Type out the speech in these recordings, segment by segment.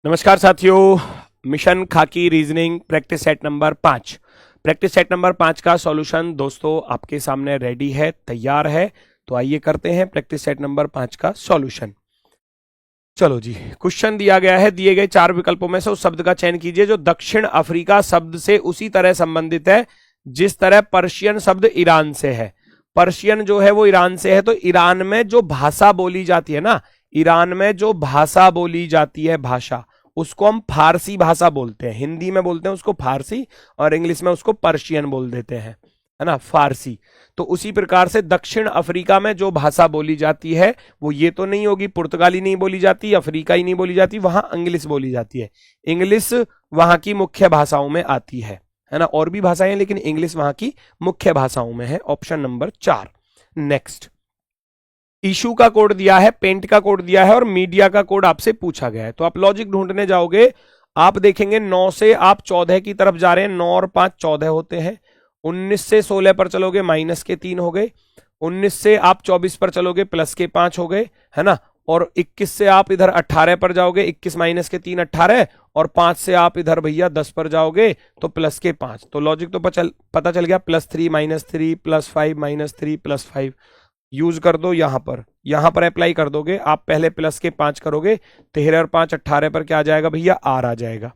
नमस्कार साथियों, मिशन खाकी reasoning practice set number 5। Practice set number 5 का सॉल्यूशन दोस्तों आपके सामने रेडी है, तैयार है। तो आइए करते हैं प्रैक्टिस सेट नंबर 5 का सॉल्यूशन। चलो जी, क्वेश्चन दिया गया है, दिए गए 4 विकल्पों में से उस शब्द का चयन कीजिए जो दक्षिण अफ्रीका शब्द से उसी तरह संबंधित है जिस तरह पर्शियन शब्द ईरान से है। पर्शियन जो है वो ईरान से है, तो ईरान में जो भाषा बोली जाती है ना, ईरान में जो भाषा बोली जाती है, भाषा, उसको हम फारसी भाषा बोलते हैं। हिंदी में बोलते हैं उसको फारसी और इंग्लिश में उसको पर्शियन बोल देते हैं, है ना, फारसी। तो उसी प्रकार से दक्षिण अफ्रीका में जो भाषा बोली जाती है वो ये तो नहीं होगी, पुर्तगाली नहीं बोली जाती, अफ्रीकाई नहीं बोली जाती, वहां इंग्लिश बोली जाती है। इंग्लिश वहां की मुख्य भाषाओं में आती है ना। और भी भाषाएं हैं लेकिन इंग्लिश वहां की मुख्य भाषाओं में है। Option number 4। नेक्स्ट, इशू का कोड दिया है, पेंट का कोड दिया है और मीडिया का कोड आपसे पूछा गया है। तो आप लॉजिक ढूंढने जाओगे, आप देखेंगे 9 से आप 14 की तरफ जा रहे हैं, 9 और 5 14 होते हैं। 19 से 16 पर चलोगे माइनस के 3 हो गए। 19 से आप 24 पर चलोगे प्लस के 5 हो गए, है ना। और 21 से आप इधर 18 पर जाओगे, 21 माइनस के 3 18, और 5 से आप इधर भैया 10 पर जाओगे तो प्लस के 5। तो लॉजिक तो पता चल गया, +3 -3 +5 -3 +5 यूज कर दो। यहां पर अप्लाई कर दोगे आप। पहले प्लस के 5 करोगे, 13 और 5 18 पर क्या आ जाएगा भैया, आर आ जाएगा।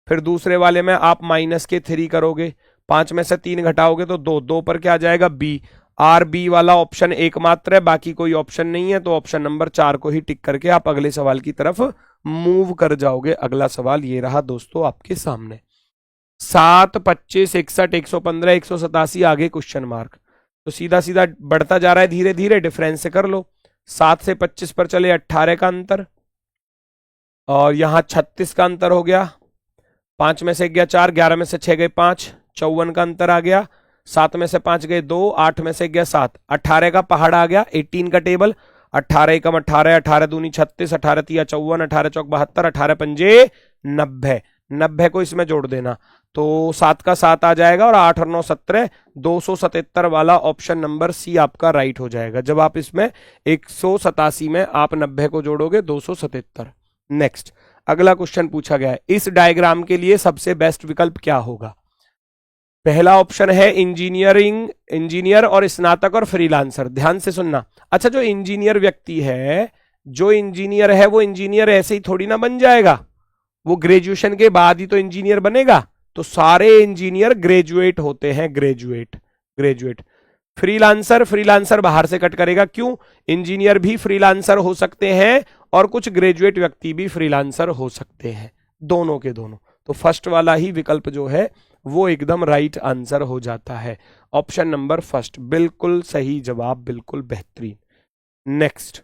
फिर दूसरे वाले में आप माइनस के 3 करोगे, 5 में से 3 घटाओगे तो 2, 2 पर क्या आ जाएगा, बी। आर बी वाला ऑप्शन एकमात्र है, बाकी कोई ऑप्शन नहीं है। तो ऑप्शन नंबर 4 को ही टिक करके आप अगले सवाल की तरफ मूव कर जाओगे। अगला सवाल ये रहा दोस्तों आपके सामने, 7 25 61 115 187 आगे क्वेश्चन मार्क। तो सीधा सीधा बढ़ता जा रहा है, धीरे धीरे डिफरेंस से कर लो। 7 से 25 पर चले 18 का अंतर, और यहां 36 का अंतर हो गया। 5 में से गया 4, 11 में से 6 गए 5, 54 का अंतर आ गया। 7 में से 5 गए 2, 8 में से गया 7, 18 का पहाड़ आ गया। 18 का टेबल, 18 एकम 18, 18 दूनी 36, 18 तिया 54, 18 चौक 72, 18 पंजे 90। 90 को इसमें जोड़ देना तो 7 का 7 आ जाएगा, और 8 और 9 17, 277 वाला ऑप्शन नंबर सी आपका राइट हो जाएगा। जब आप इसमें 187 में आप 90 को जोड़ोगे 277। नेक्स्ट, अगला क्वेश्चन पूछा गया है, इस डायग्राम के लिए सबसे बेस्ट विकल्प क्या होगा। पहला ऑप्शन है इंजीनियर और स्नातक और फ्रीलांसर। ध्यान से सुनना। अच्छा, जो इंजीनियर व्यक्ति है, जो इंजीनियर है वो इंजीनियर ऐसे ही थोड़ी ना बन जाएगा, वो ग्रेजुएशन के बाद ही तो इंजीनियर बनेगा। तो सारे इंजीनियर ग्रेजुएट होते हैं, ग्रेजुएट। फ्रीलांसर बाहर से कट करेगा, क्यों, इंजीनियर भी फ्रीलांसर हो सकते हैं और कुछ ग्रेजुएट व्यक्ति भी फ्रीलांसर हो सकते हैं, दोनों के दोनों। तो फर्स्ट वाला ही विकल्प जो है वो एकदम राइट आंसर हो जाता है। ऑप्शन नंबर फर्स्ट बिल्कुल सही जवाब, बिल्कुल बेहतरीन। नेक्स्ट,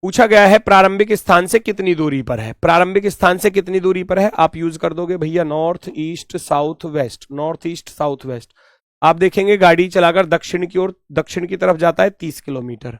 पूछा गया है प्रारंभिक स्थान से कितनी दूरी पर है। प्रारंभिक स्थान से कितनी दूरी पर है, आप यूज कर दोगे भैया north east south west. North east south waste आप देखेंगे गाड़ी चलाकर दक्षिण की ओर, दक्षिण की तरफ जाता है 30 किलोमीटर,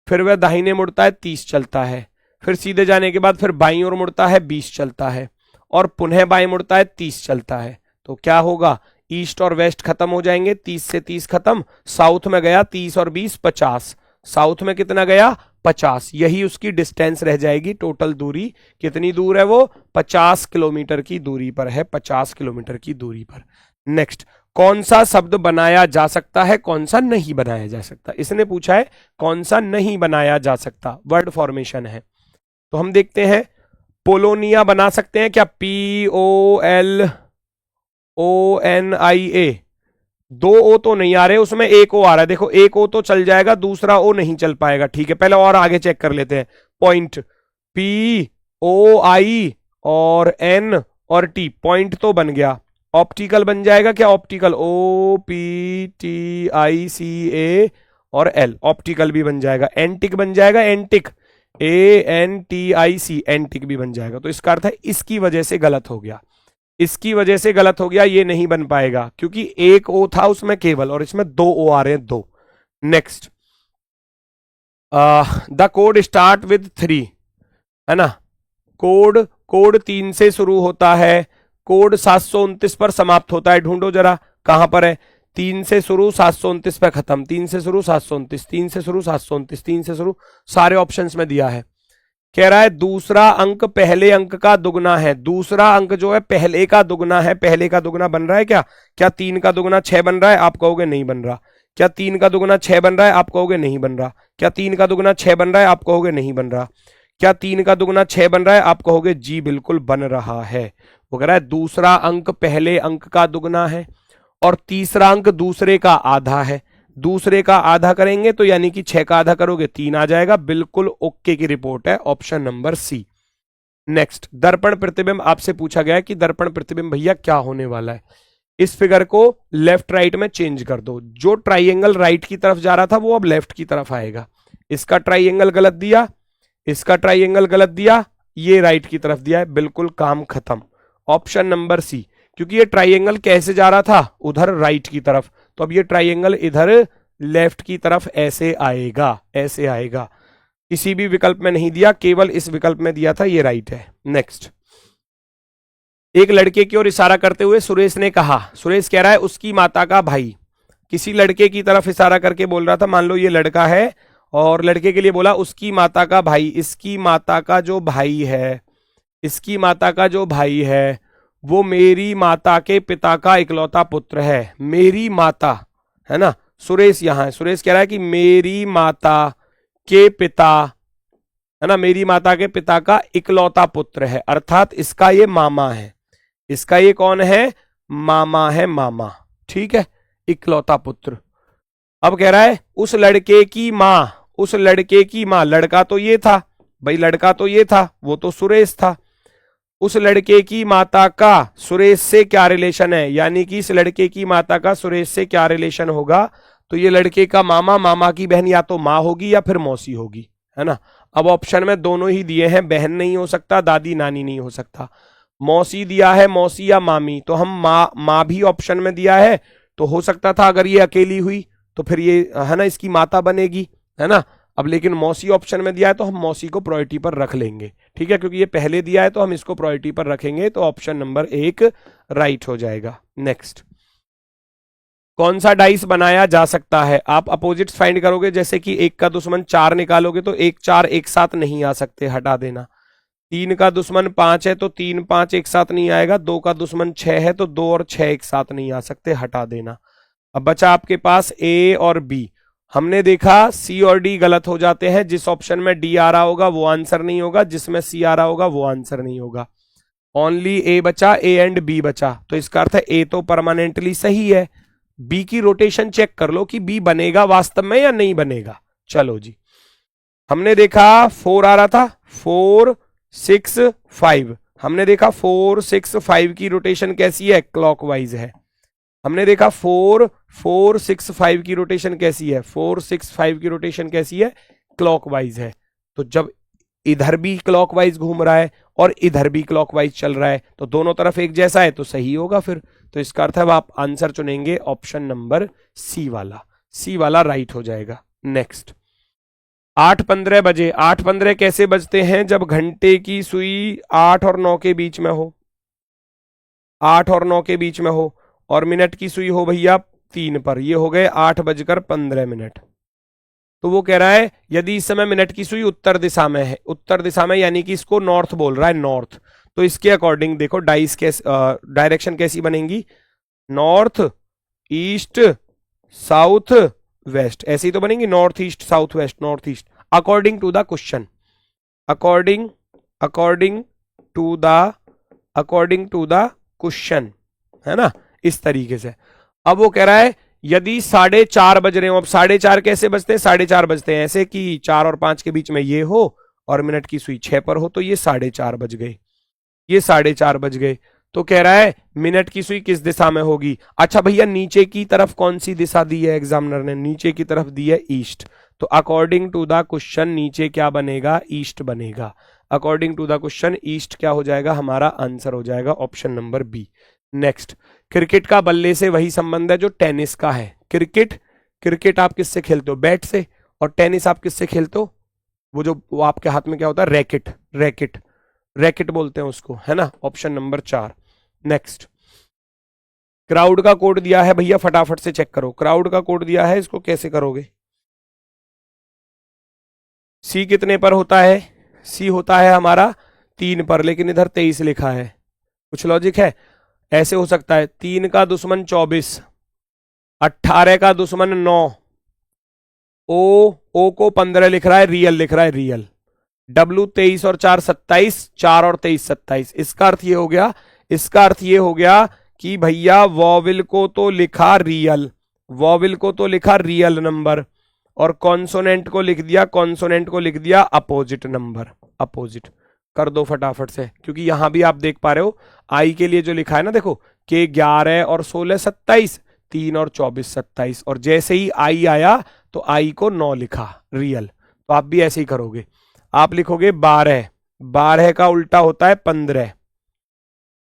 फिर वह दाहिने मुड़ता है 30 चलता है, फिर सीधे जाने के बाद फिर बाईं ओर मुड़ता है 20 चलता है, और पुनः बाईं मुड़ता है 30 चलता है। तो क्या होगा, ईस्ट और वेस्ट खत्म हो जाएंगे, 30 से 30 खत्म, साउथ में गया 30 और 20 50, साउथ में कितना गया 50, यही उसकी डिस्टेंस रह जाएगी। टोटल दूरी कितनी दूर है, वो 50 किलोमीटर की दूरी पर है, 50 किलोमीटर की दूरी पर। नेक्स्ट, कौन सा शब्द बनाया जा सकता है, कौन सा नहीं बनाया जा सकता। इसने पूछा है कौन सा नहीं बनाया जा सकता, वर्ड फॉर्मेशन है। तो हम देखते हैं, पोलोनिया बना सकते हैं क्या, POLONIA। 2 ओ तो नहीं आ रहे, उसमें 1 ओ आ रहा है। देखो 1 ओ तो चल जाएगा, दूसरा ओ नहीं चल पाएगा। ठीक है, पहले और आगे चेक कर लेते हैं। पॉइंट, POI और N और T, पॉइंट तो बन गया। ऑप्टिकल बन जाएगा क्या, ऑप्टिकल, OPTICA और L, ऑप्टिकल भी बन जाएगा। एंटिक बन जाएगा, एंटिक, ANTIC, एंटिक भी बन जाएगा। तो इसका अर्थ है इसकी वजह से गलत हो गया, इसकी वजह से गलत हो गया, ये नहीं बन पाएगा क्योंकि 1 ओ था उसमें केवल, और इसमें 2 ओ आ रहे हैं, 2। Next, the code start with 3, है ना। कोड 3 से शुरू होता है, कोड 729 पर समाप्त होता है। ढूंढो जरा कहां पर है, 3 से शुरू 729 पे खत्म, 3 से शुरू 729, 3 से शुरू 729, 3 से शुरू, सारे ऑप्शंस में दिया है। कह रहा है दूसरा अंक पहले अंक का दुगना है। दूसरा अंक जो है पहले का दुगना है। पहले का दुगना बन रहा है क्या? क्या 3 का दुगना 6 बन रहा है? आप कहोगे नहीं बन रहा। क्या 3 का दुगना 6 बन रहा है? आप कहोगे नहीं बन रहा। क्या 3 का दुगना 6 बन रहा है? आप कहोगे नहीं बन रहा। क्या 3 का दुगना 6 बन रहा है? आप कहोगे जी बिल्कुल बन रहा है। वो कह रहा है दूसरा अंक पहले अंक का दुगना है और तीसरा अंक दूसरे का आधा है। दूसरे का आधा करेंगे तो यानी कि 6 का आधा करोगे 3 आ जाएगा। बिल्कुल ओके की रिपोर्ट है, ऑप्शन नंबर सी। नेक्स्ट, दर्पण प्रतिबिंब। आपसे पूछा गया है कि दर्पण प्रतिबिंब भैया क्या होने वाला है। इस फिगर को लेफ्ट राइट में चेंज कर दो। जो ट्राइंगल राइट की तरफ जा रहा था वो अब लेफ्ट की तरफ आएगा। इसका ट्राइंगल गलत दिया, इसका ट्राइंगल गलत दिया, ये राइट की तरफ दिया है। बिल्कुल काम खत्म, ऑप्शन नंबर सी। क्योंकि ये ट्राइंगल कैसे जा रहा था? उधर राइट की तरफ, तो अब ये ट्राइंगल इधर लेफ्ट की तरफ ऐसे आएगा, ऐसे आएगा। किसी भी विकल्प में नहीं दिया, केवल इस विकल्प में दिया था, ये राइट है। नेक्स्ट, एक लड़के की ओर इशारा करते हुए सुरेश ने कहा, सुरेश कह रहा है उसकी माता का भाई। किसी लड़के की तरफ इशारा करके बोल रहा था, मान लो ये लड़का है और लड़के के लिए बोला उसकी माता का भाई। इसकी माता का जो भाई है, इसकी माता का जो भाई है वो मेरी माता के पिता का इकलौता पुत्र है। मेरी माता है ना, सुरेश यहां है। सुरेश कह रहा है कि मेरी माता के पिता है ना, मेरी माता के पिता का इकलौता पुत्र है, अर्थात इसका ये मामा है। इसका ये कौन है? मामा है, मामा। ठीक है, इकलौता पुत्र। अब कह रहा है उस लड़के की मां, उस लड़के की मां, लड़का तो ये था भाई, लड़का तो ये था, वो तो सुरेश था। उस लड़के की माता का सुरेश से क्या रिलेशन है? यानी कि इस लड़के की माता का सुरेश से क्या रिलेशन होगा? तो ये लड़के का मामा, मामा की बहन या तो माँ होगी या फिर मौसी होगी, है ना। अब ऑप्शन में दोनों ही दिए हैं, बहन नहीं हो सकता, दादी नानी नहीं हो सकता। मौसी दिया है, मौसी या मामी, तो हम माँ भी ऑप्शन में दिया है, तो हो सकता था अगर ये अकेली हुई तो फिर ये है ना इसकी माता बनेगी, है ना। अब लेकिन मौसी ऑप्शन में दिया है तो हम मौसी को प्रायोरिटी पर रख लेंगे, ठीक है, क्योंकि ये पहले दिया है तो हम इसको प्रायोरिटी पर रखेंगे, तो ऑप्शन नंबर 1 राइट हो जाएगा। नेक्स्ट, कौन सा डाइस बनाया जा सकता है? आप अपोजिट्स फाइंड करोगे, जैसे कि 1 का दुश्मन 4 निकालोगे तो 1 4 एक साथ नहीं आ सकते, हटा देना। 3 का दुश्मन 5 है तो 3 5 एक साथ नहीं आएगा। 2 का दुश्मन 6 है तो 2 और 6 एक साथ नहीं आ सकते, हटा देना। अब बचा आपके पास ए और बी। हमने देखा सी और डी गलत हो जाते हैं। जिस ऑप्शन में डी आ रहा होगा वो आंसर नहीं होगा, जिसमें सी आ रहा होगा वो आंसर नहीं होगा। ओनली ए बचा, ए एंड बी बचा, तो इसका अर्थ है ए तो परमानेंटली सही है। बी की रोटेशन चेक कर लो कि बी बनेगा वास्तव में या नहीं बनेगा। चलो जी, हमने देखा 4 आ रहा था, 4 6 5। हमने देखा 4 6 5 की रोटेशन कैसी है? क्लॉकवाइज है। हमने देखा 4 4 6 5 की रोटेशन कैसी है? 4 6 5 की रोटेशन कैसी है? क्लॉकवाइज है। तो जब इधर भी क्लॉकवाइज घूम रहा है और इधर भी क्लॉकवाइज चल रहा है तो दोनों तरफ एक जैसा है, तो सही होगा फिर। तो इसका अर्थ है आप आंसर चुनेंगे ऑप्शन नंबर सी वाला। सी वाला राइट हो जाएगा। नेक्स्ट, 8:15 बजे। 8:15 कैसे बजते हैं? जब घंटे की सुई 8 और 9 के बीच में हो, 8 और 9 के बीच में हो, और मिनट की सुई हो भैया 3 पर। ये हो गए 8:15 तो वो कह रहा है यदि इस समय मिनट की सुई उत्तर दिशा में है, उत्तर दिशा में यानी कि इसको नॉर्थ बोल रहा है, नॉर्थ, तो इसके अकॉर्डिंग देखो डाइस कैसे डायरेक्शन कैसी बनेगी? नॉर्थ ईस्ट साउथ वेस्ट, ऐसी तो बनेगी, north east south west, north east, according to the question, according to the question, है ना, इस तरीके से। अब वो कह रहा है यदि 4:30 बज रहे हो, अब 4:30 कैसे बजते हैं? 4:30 बजते हैं ऐसे कि 4 और 5 के बीच में ये हो और मिनट की सुई 6 पर हो, तो ये 4:30 बज गए, ये 4:30 बज गए। तो कह रहा है मिनट की सुई किस दिशा में होगी? अच्छा भैया, नीचे की तरफ कौन सी दिशा दी है एग्जामिनर ने? नीचे की तरफ दी है ईस्ट, तो अकॉर्डिंग टू द क्वेश्चन नीचे क्या बनेगा? ईस्ट बनेगा। According to the question east क्या हो जाएगा? हमारा आंसर हो जाएगा option number B. Next, cricket का बल्ले से वही संबंध है जो टेनिस का है। क्रिकेट आप किससे खेलते हो? बैट से। और टेनिस आप किससे खेलते हो? वो आपके हाथ में क्या होता है? रैकेट बोलते हैं उसको, है ना। Option number 4। नेक्स्ट, क्राउड का कोड दिया है भैया, फटाफट से चेक करो। क्राउड का कोड दिया है, इसको कैसे करोगे? सी कितने पर होता है? सी होता है हमारा 3 पर, लेकिन इधर 23 लिखा है, कुछ लॉजिक है? ऐसे हो सकता है 3 का दुश्मन 24, 18 का दुश्मन 9, ओ को 15 लिख रहा है, रियल लिख रहा है, रियल। डब्लू 23 और 4 27, 4 और 23 27। इसका अर्थ ये हो गया, इसका अर्थ ये हो गया कि भैया वॉविल को तो लिखा रियल, वॉविल को तो लिखा रियल नंबर, और कॉन्सोनेंट को लिख दिया, कॉन्सोनेंट को लिख दिया अपोजिट नंबर, अपोजिट। कर दो फटाफट से, क्योंकि यहां भी आप देख पा रहे हो आई के लिए जो लिखा है ना, देखो के 11 और 16 27, 3 और 24 27, और जैसे ही आई आया तो आई को 9 लिखा रियल। तो आप भी ऐसे ही करोगे, आप लिखोगे 12, 12 का उल्टा होता है 15,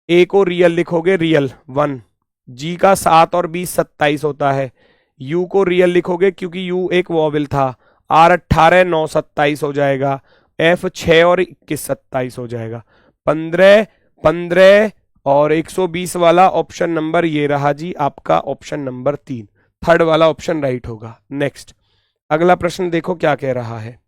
ए को रियल लिखोगे, रियल 1, जी का 7 और 20 27 होता है, यू को रियल लिखोगे क्योंकि यू एक वॉवेल था, आर 18 9 27 हो जाएगा, एफ 6 और 21 27 हो जाएगा, 15 15 और 120 वाला ऑप्शन नंबर ये रहा जी आपका ऑप्शन नंबर 3, थर्ड वाला ऑप्शन राइट होगा। नेक्स्ट अगला प्रश्न देखो क्या कह रहा है।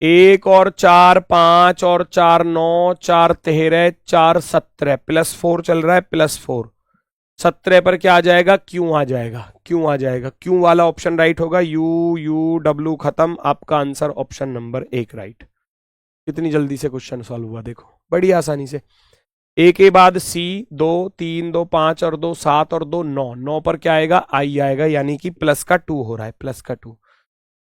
1 और 4 5 और 4 9, 4 13, 4 17 प्लस 4 चल रहा है, प्लस 4, 17 पर क्या आ जाएगा, क्यों आ जाएगा, क्यों आ जाएगा, क्यों वाला ऑप्शन राइट होगा, यू यू डब्ल्यू खत्म, आपका आंसर ऑप्शन नंबर 1 राइट। कितनी जल्दी से क्वेश्चन सॉल्व हुआ देखो, बड़ी आसानी से। ए के बाद सी, 2 3 2 5 और 2 7 और 2 9, 9 पर क्या आएगा, आई आएगा, यानी कि प्लस का 2 हो रहा है, प्लस का 2।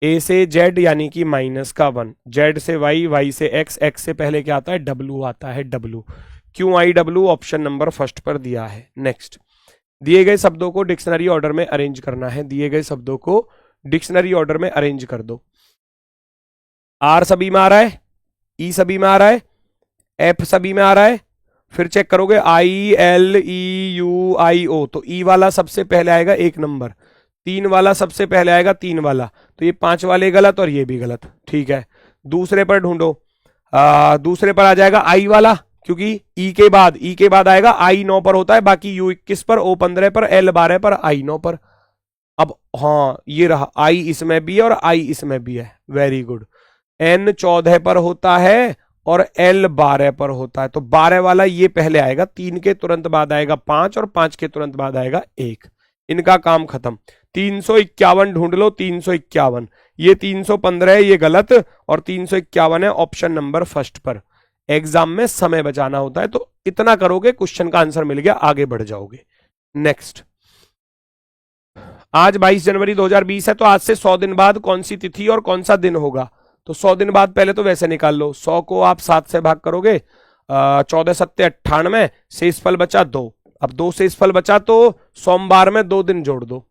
ए से जेड यानी कि माइनस का 1, जेड से वाई, वाई से एक्स, एक्स से पहले क्या आता है, डब्लू आता है, डब्लू। क्यों आई डब्लू, ऑप्शन नंबर फर्स्ट पर दिया है। नेक्स्ट दिए गए शब्दों को डिक्शनरी ऑर्डर में अरेंज करना है, दिए गए शब्दों को डिक्शनरी ऑर्डर में अरेंज कर दो। आर सभी में आ रहा है, ई सभी में आ रहा है, एफ सभी में आ रहा है, फिर चेक करोगे आई एल ई यू आई ओ, तो ई वाला सबसे पहले आएगा 1 नंबर, 3 वाला सबसे पहले आएगा 3 वाला, तो ये 5 वाले गलत और ये भी गलत, ठीक है। दूसरे पर ढूंढो, दूसरे पर आ जाएगा आई वाला, क्योंकि ई के बाद आएगा आई 9 पर होता है, बाकी यू 21 पर, ओ 15 पर, एल 12 पर, आई 9 पर। अब हाँ ये रहा, आई इसमें भी है और आई इसमें भी है, वेरी गुड। एन 14 पर होता है और एल 12 पर होता है, तो 12 वाला ये पहले आएगा, 3 के तुरंत बाद आएगा 5 और 5 के तुरंत बाद आएगा 1, इनका काम खत्म। 351 ढूंढ लो, 351, ये 315 है, ये गलत, और 351 है ऑप्शन नंबर फर्स्ट पर। एग्जाम में समय बचाना होता है, तो इतना करोगे क्वेश्चन का आंसर मिल गया, आगे बढ़ जाओगे। नेक्स्ट आज 22 जनवरी 2020 है, तो आज से 100 दिन बाद कौन सी तिथि और कौन सा दिन होगा, तो 100 दिन बाद पहले तो वैसे निकाल लो, 100 को आप 7 से भाग करोगे, 14 7 98, शेषफल बचा 2, अब 2 शेषफल बचा तो सोमवार में 2 दिन जोड़ दो,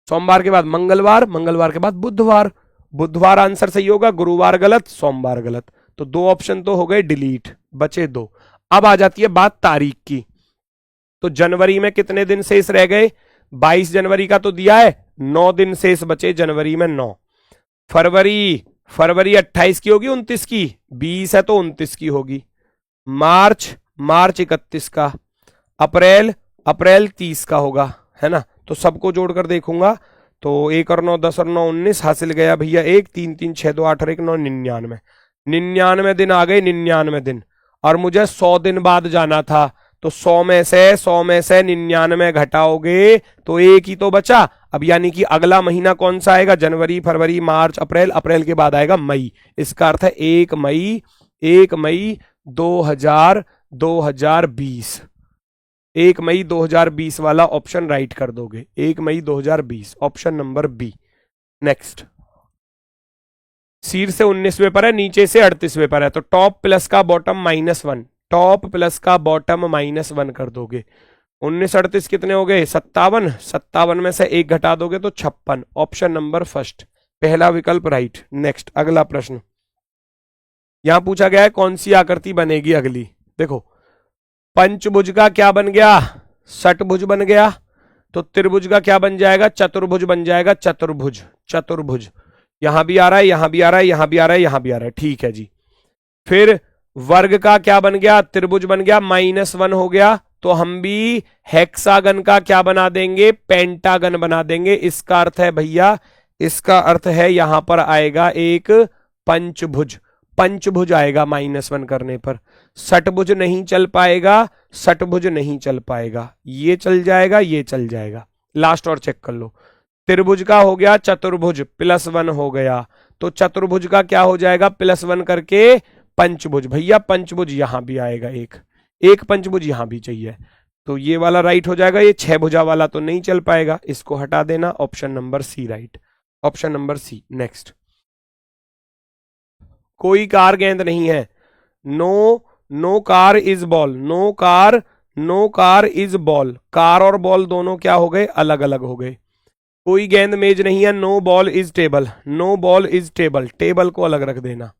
सोमवार के बाद मंगलवार, मंगलवार के बाद बुधवार, बुधवार आंसर सही होगा, गुरुवार गलत, सोमवार गलत, तो 2 ऑप्शन तो हो गए डिलीट, बचे 2। अब आ जाती है बात तारीख की, तो जनवरी में कितने दिन शेष रह गए, 22 जनवरी का तो दिया है, 9 दिन शेष बचे जनवरी में, 9। फरवरी 28 की होगी, 29 की, 20 है तो 29 की होगी, मार्च 31 का, अप्रैल 30 का होगा, है ना। तो सबको जोड़कर देखूंगा तो 1 और 9 10 और 9 19, हासिल गया भैया 1, 3 3 6 2 8 और 1 9, 99, 99 दिन आ गए, 99 दिन, और मुझे 100 दिन बाद जाना था, तो 100 में से 99 घटाओगे तो 1 ही तो बचा, अब यानी कि अगला महीना कौन सा आएगा, जनवरी फरवरी मार्च अप्रैल, अप्रैल के बाद आएगा मई, इसका अर्थ है 1 मई 2020, 1 मई 2020 वाला ऑप्शन राइट कर दोगे, 1 मई 2020 ऑप्शन नंबर बी। नेक्स्ट शीर्ष से 19वें पर है, नीचे से 38वें पर है, तो टॉप प्लस का बॉटम -1, टॉप प्लस का बॉटम -1 कर दोगे, 19 38 कितने हो गए, 57, 57 में से 1 घटा दोगे तो 56, ऑप्शन नंबर फर्स्ट, पहला विकल्प राइट। नेक्स्ट अगला प्रश्न, यहां पूछा गया है कौन सी आकृति बनेगी अगली, देखो पंचभुज का क्या बन गया, षटभुज बन गया, तो त्रिभुज का क्या बन जाएगा, चतुर्भुज बन जाएगा, चतुर्भुज, चतुर्भुज, यहां भी आ रहा है, यहां भी आ रहा है, यहां भी आ रहा है, यहां भी आ रहा है, ठीक है जी। फिर वर्ग का क्या बन गया, त्रिभुज बन गया, -1 हो गया, तो हम भी हेक्सागन का क्या बना देंगे, पेंटागन बना देंगे, इसका अर्थ है भैया, इसका अर्थ है यहां पर आएगा एक पंचभुज, पंचभुज आएगा -1 करने पर। षटभुज नहीं चल पाएगा, षटभुज नहीं चल पाएगा, ये चल जाएगा, ये चल जाएगा। लास्ट और चेक कर लो। त्रिभुज का हो गया चतुर्भुज, +1 हो गया, तो चतुर्भुज का क्या हो जाएगा, +1 करके पंचभुज। भैया पंचभुज यहां भी आएगा, एक पंचभुज यहां भी चाहिए, तो ये वाला राइट हो जाएगा। ये 6 भुजा वाला तो नहीं चल पाएगा, इसको हटा देना। Option number C right, option number C. Next, कोई कार गेंद नहीं है। No car is ball, no car is ball. Car और बॉल दोनों क्या हो गए, अलग अलग हो गए। कोई गेंद मेज नहीं है। No ball is table, no ball is table, table को अलग रख देना।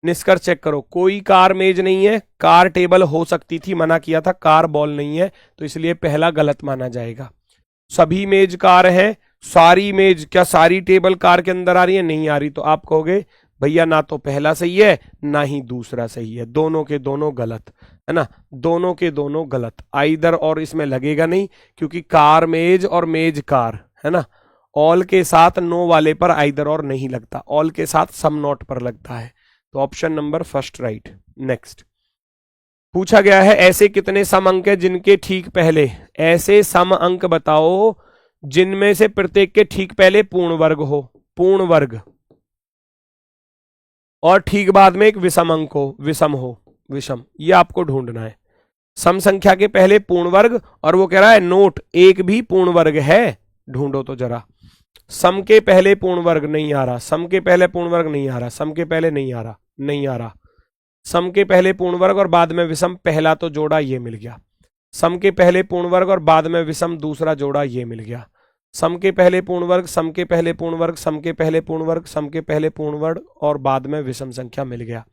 निष्कर्ष चेक करो, कोई कार मेज नहीं है, कार टेबल हो सकती थी, मना किया था, कार बॉल नहीं है, तो इसलिए पहला गलत माना जाएगा। सभी मेज कार हैं, सारी मेज, क्या सारी टेबल कार के अंदर आ रही है, नहीं आ रही, तो आप कहोगे भैया ना तो पहला सही है ना ही दूसरा सही है, दोनों के दोनों गलत है ना, दोनों के दोनों गलत। आइदर और इसमें लगेगा नहीं, क्योंकि कार मेज और मेज कार है ना। ऑल के साथ नो वाले पर आइदर और नहीं लगता, ऑल के साथ सम नॉट पर लगता है, तो option number first right. Next, पूछा गया है ऐसे कितने सम अंक है जिनके ठीक पहले, ऐसे सम अंक बताओ जिनमें से प्रत्येक के ठीक पहले पूर्ण वर्ग हो, पूर्ण वर्ग, और ठीक बाद में एक विषम अंक हो, विषम हो, विषम, ये आपको ढूंढना है। सम संख्या के पहले पूर्ण वर्ग, और वो कह रहा है नोट एक भी पूर्ण वर्ग है, ढूंढो तो जरा। सम के पहले पूर्ण वर्ग नहीं आ रहा, सम के पहले पूर्ण वर्ग नहीं आ रहा, सम के पहले नहीं आ रहा, नहीं आ रहा। सम के पहले पूर्ण वर्ग और बाद में विषम, पहला तो जोड़ा, ये मिल गया। सम के पहले पूर्ण वर्ग और बाद में विषम, दूसरा जोड़ा, ये मिल गया। सम के पहले पूर्ण वर्ग, सम के पहले पूर्ण वर्ग, सम के पहले पूर्ण वर्ग, सम के पहले पूर्ण वर्ग और बाद में विषम संख्या मिल गया।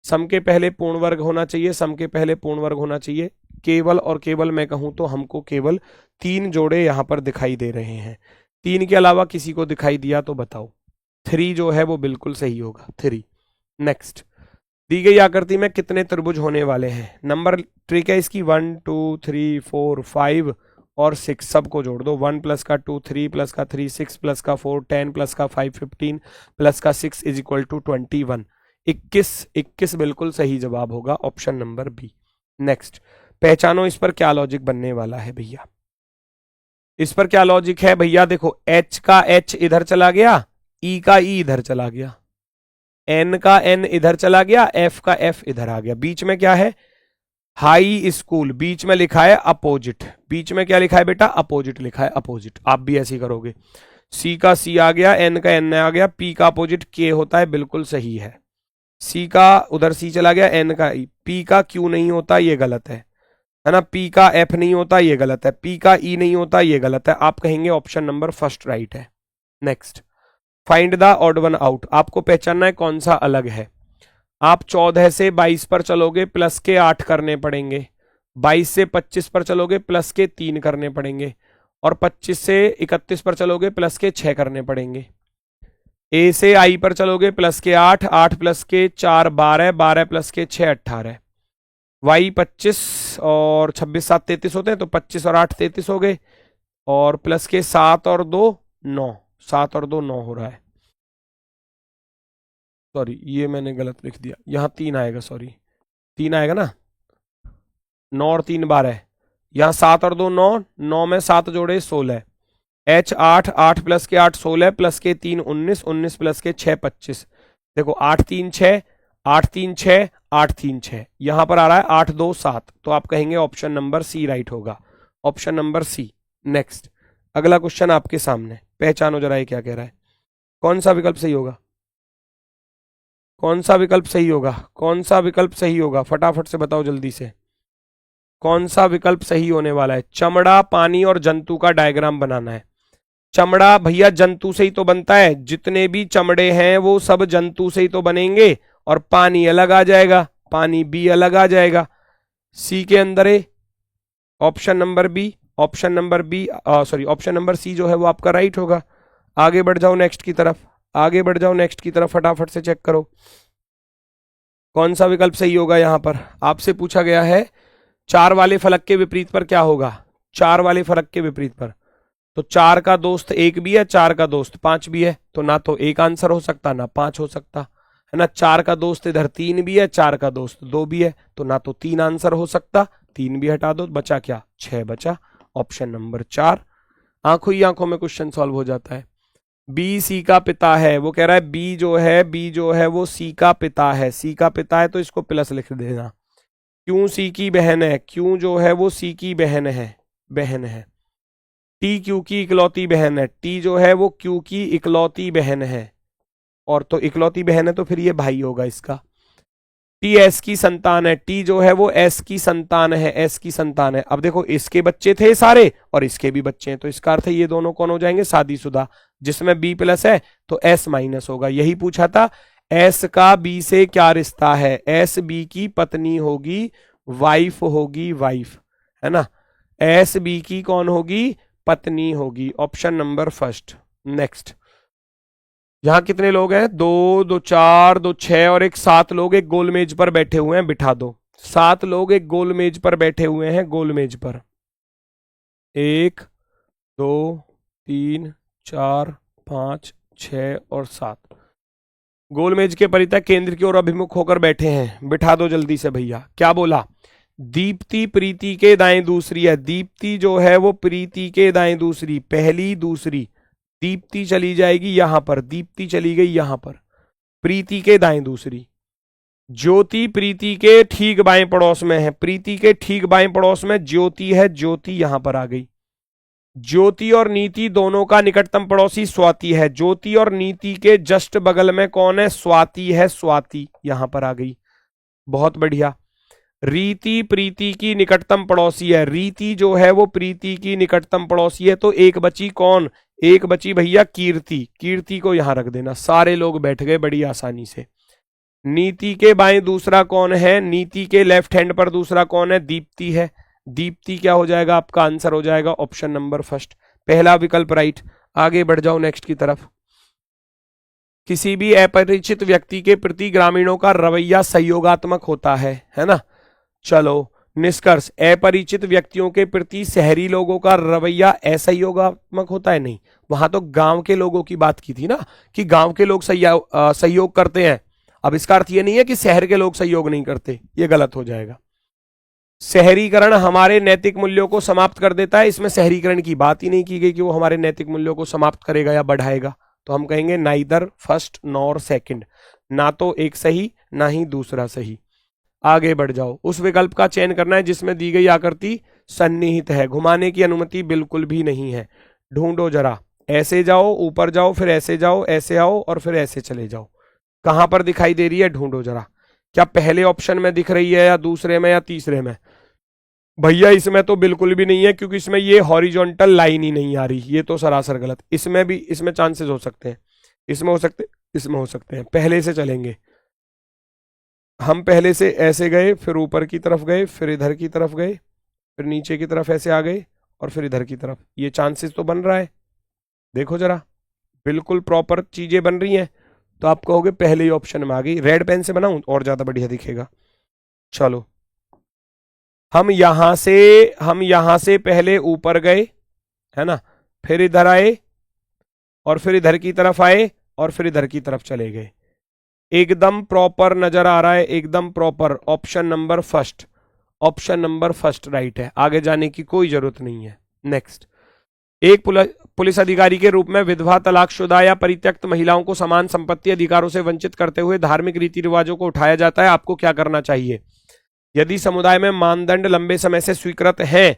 सम के पहले पूर्ण वर्ग होना चाहिए, सम के पहले पूर्ण वर्ग होना चाहिए। केवल और केवल मैं कहूं तो हमको केवल 3 जोड़े यहां पर दिखाई दे रहे हैं, 3 के अलावा किसी को दिखाई दिया तो बताओ। 3 जो है वो बिल्कुल सही होगा, 3। नेक्स्ट, दी गई आकृति में कितने त्रिभुज होने वाले हैं। नंबर ट्रिक है इसकी, 1 2 3 4 5 और 6 सबको जोड़ दो। 1 प्लस का 2 3 प्लस का 3 6 प्लस का 4 10 प्लस का 5 15 प्लस का 6 इज इक्वल टू 21। 21 बिल्कुल सही जवाब होगा, ऑप्शन नंबर बी। नेक्स्ट, पहचानो इस पर क्या लॉजिक बनने वाला है भैया। इस पर क्या लॉजिक है भैया, देखो H का H इधर चला गया, E का E इधर चला गया, N का N इधर चला गया, F का F इधर आ गया। बीच में क्या है, हाई स्कूल, बीच में लिखा है अपोजिट। बीच में क्या लिखा है बेटा, अपोजिट लिखा है, अपोजिट। आप भी ऐसे ही करोगे। C का C आ गया, N का N आ गया, P का अपोजिट K होता है, बिल्कुल सही है। C का उधर C चला गया, N का E, P का Q नहीं होता, ये गलत है ना। P का F नहीं होता, ये गलत है। P का E नहीं होता, ये गलत है। आप कहेंगे ऑप्शन नंबर फर्स्ट राइट है। Next, find the odd one out. आपको पहचानना है कौन सा अलग है। आप 14 से 22 पर चलोगे, प्लस के 8 करने पड़ेंगे। 22 से 25 पर चलोगे, प्लस के 3 करने पड़ेंगे। और 25 से 31 पर चलोगे, प्लस के 6 करने पड़ेंगे। ए से आई पर चलोगे, प्लस के 8, 8 प्लस के 4 12, 12 प्लस के 6 18। वाई 25 और 26 7 33 होते हैं, तो 25 और 8 33 हो गए। और प्लस के 7 और 2 9, 7 और 2 9 हो रहा है। सॉरी, ये मैंने गलत लिख दिया, यहाँ 3 आएगा, सॉरी 3 आएगा ना, 9 और 3 12। यहाँ 7 और 2 9, 9 में 7 जोड़े 16। H 8, 8 प्लस के 8 16, प्लस के 3 19, 19 प्लस के 6 25। देखो 8 3 6, 8 3 6, 8 3 6, यहां पर आ रहा है 8 2 7, तो आप कहेंगे ऑप्शन नंबर सी राइट होगा, ऑप्शन नंबर सी। नेक्स्ट, अगला क्वेश्चन आपके सामने, पहचानो जरा ये क्या कह रहा है। कौन सा विकल्प सही होगा, कौन सा विकल्प सही होगा, कौन सा विकल्प सही होगा, फटाफट से बताओ जल्दी से, कौन सा विकल्प सही होने वाला है। चमड़ा, पानी और जंतु का डायग्राम बनाना है। चमड़ा भैया जंतु से ही तो बनता है, जितने भी चमड़े हैं वो सब जंतु से ही तो बनेंगे, और पानी अलग आ जाएगा, पानी बी अलग आ जाएगा। सी के अंदर है option number B, option number B sorry option number C जो है वो आपका राइट होगा। आगे बढ़ जाओ नेक्स्ट की तरफ, आगे बढ़ जाओ नेक्स्ट की तरफ, फटाफट से चेक करो कौन सा विकल्प सही होगा। यहां पर आपसे पूछा गया है 4 वाले फलक के विपरीत पर क्या होगा। 4 वाले फलक के विपरीत पर, तो 4 का दोस्त 1 भी है, 4 का दोस्त 5 भी है, तो ना तो एक आंसर हो सकता ना 5 हो सकता है ना। 4 का दोस्त इधर 3 भी है, 4 का दोस्त 2 भी है, तो ना तो 3 आंसर हो सकता, 3 भी हटा दो, बचा क्या, 6 बचा। Option number 4। आंखों ही आंखों में क्वेश्चन सॉल्व हो जाता है। बी सी का पिता है, वो कह रहा है बी जो है वो सी का पिता है, सी का पिता है तो इसको प्लस लिख देना। क्यों सी की बहन है, क्यों जो है वो सी की बहन है। टी क्यू की इकलौती बहन है, टी जो है वो क्यू की इकलौती बहन है, और तो इकलौती बहन है तो फिर ये भाई होगा इसका। टी एस की संतान है, टी जो है वो एस की संतान है, एस की संतान है। अब देखो इसके बच्चे थे सारे और इसके भी बच्चे हैं, तो इसका अर्थ है ये दोनों कौन हो जाएंगे, शादीशुदा। जिसमें बी प्लस है तो एस माइनस होगा, यही पूछा था। एस का बी से क्या रिश्ता है, एस बी की पत्नी होगी, वाइफ होगी, वाइफ, है ना। एस बी की कौन होगी, पत्नी होगी। Option number first. नेक्स्ट, यहां कितने लोग हैं, 2 2 4 2 6 और एक 7 लोग एक गोल मेज पर बैठे हुए हैं, बिठा दो। 7 लोग एक गोल मेज पर बैठे हुए हैं, गोल मेज पर 1 2 3 4 5 6 और 7 गोल मेज के परितः केंद्र की ओर अभिमुख होकर बैठे हैं, बिठा दो जल्दी से भैया। क्या बोला, दीप्ति प्रीति के दाएं दूसरी है, दीप्ति जो है वो प्रीति के दाएं दूसरी, पहली दूसरी। दीप्ति चली जाएगी यहां पर, दीप्ति चली गई यहां पर, प्रीति के दाएं दूसरी। ज्योति प्रीति के ठीक बाएं पड़ोस में है, प्रीति के ठीक बाएं पड़ोस में ज्योति है, ज्योति यहां पर आ गई। ज्योति और नीति दोनों का निकटतम पड़ोसी स्वाति है, ज्योति और नीति के जस्ट बगल में कौन है, स्वाति है, स्वाति यहां पर आ गई। बहुत बढ़िया। रीति प्रीति की निकटतम पड़ोसी है, रीति जो है वो प्रीति की निकटतम पड़ोसी है, तो एक बची कौन, एक बची भैया कीर्ति, कीर्ति को यहां रख देना। सारे लोग बैठ गए बड़ी आसानी से। नीति के बाएं दूसरा कौन है, नीति के लेफ्ट हैंड पर दूसरा कौन है, दीप्ति है। दीप्ति क्या हो जाएगा, आपका आंसर हो जाएगा ऑप्शन नंबर फर्स्ट, पहला विकल्प राइट। आगे बढ़ जाओ नेक्स्ट की तरफ। किसी भी अपरिचित व्यक्ति के प्रति ग्रामीणों का रवैया सहयोगात्मक होता है ना। चलो निष्कर्ष, अपरिचित व्यक्तियों के प्रति शहरी लोगों का रवैया असहयोगात्मक होता है, नहीं। वहां तो गांव के लोगों की बात की थी ना, कि गांव के लोग सहयोग करते हैं। अब इसका अर्थ ये नहीं है कि शहर के लोग सहयोग नहीं करते, ये गलत हो जाएगा। शहरीकरण हमारे नैतिक मूल्यों को समाप्त कर देता है, इसमें शहरीकरण की बात ही नहीं की गई कि वो हमारे नैतिक मूल्यों को समाप्त करेगा या बढ़ाएगा, तो हम कहेंगे नाइदर फर्स्ट नॉर सेकंड, ना तो एक सही ना ही दूसरा सही। आगे बढ़ जाओ, उस विकल्प का चयन करना है जिसमें दी गई आकृति सन्निहित है, घुमाने की अनुमति बिल्कुल भी नहीं है। ढूंढो जरा, ऐसे जाओ, ऊपर जाओ, फिर ऐसे जाओ, ऐसे आओ और फिर ऐसे चले जाओ, कहां पर दिखाई दे रही है, ढूंढो जरा। क्या पहले ऑप्शन में दिख रही है या दूसरे में या तीसरे में, भैया इसमें तो बिल्कुल भी नहीं है, क्योंकि इसमें ये हॉरिजॉन्टल लाइन ही नहीं आ रही, ये तो सरासर गलत। इसमें भी, इसमें चांसेस हो सकते हैं, इसमें हो सकते, इसमें हो सकते हैं। पहले से चलेंगे हम, पहले से ऐसे गए, फिर ऊपर की तरफ गए, फिर इधर की तरफ गए, फिर नीचे की तरफ ऐसे आ गए और फिर इधर की तरफ, ये चांसेस तो बन रहा है। देखो जरा, बिल्कुल प्रॉपर चीजें बन रही हैं, तो आप कहोगे पहले ही ऑप्शन में आ गई। रेड पेन से बनाऊं और ज्यादा बढ़िया दिखेगा। चलो, हम यहां से पहले ऊपर गए, है ना, फिर इधर आए और फिर इधर की तरफ आए और फिर इधर की तरफ चले गए। एकदम प्रॉपर नजर आ रहा है, एकदम proper. Option number first, option number first right है, आगे जाने की कोई जरूरत नहीं है। नेक्स्ट, एक पुलिस अधिकारी के रूप में विधवा, तलाकशुदा या परित्यक्त महिलाओं को समान संपत्ति अधिकारों से वंचित करते हुए धार्मिक रीति रिवाजों को उठाया जाता है, आपको क्या करना चाहिए। यदि समुदाय में मानदंड लंबे समय से स्वीकृत हैं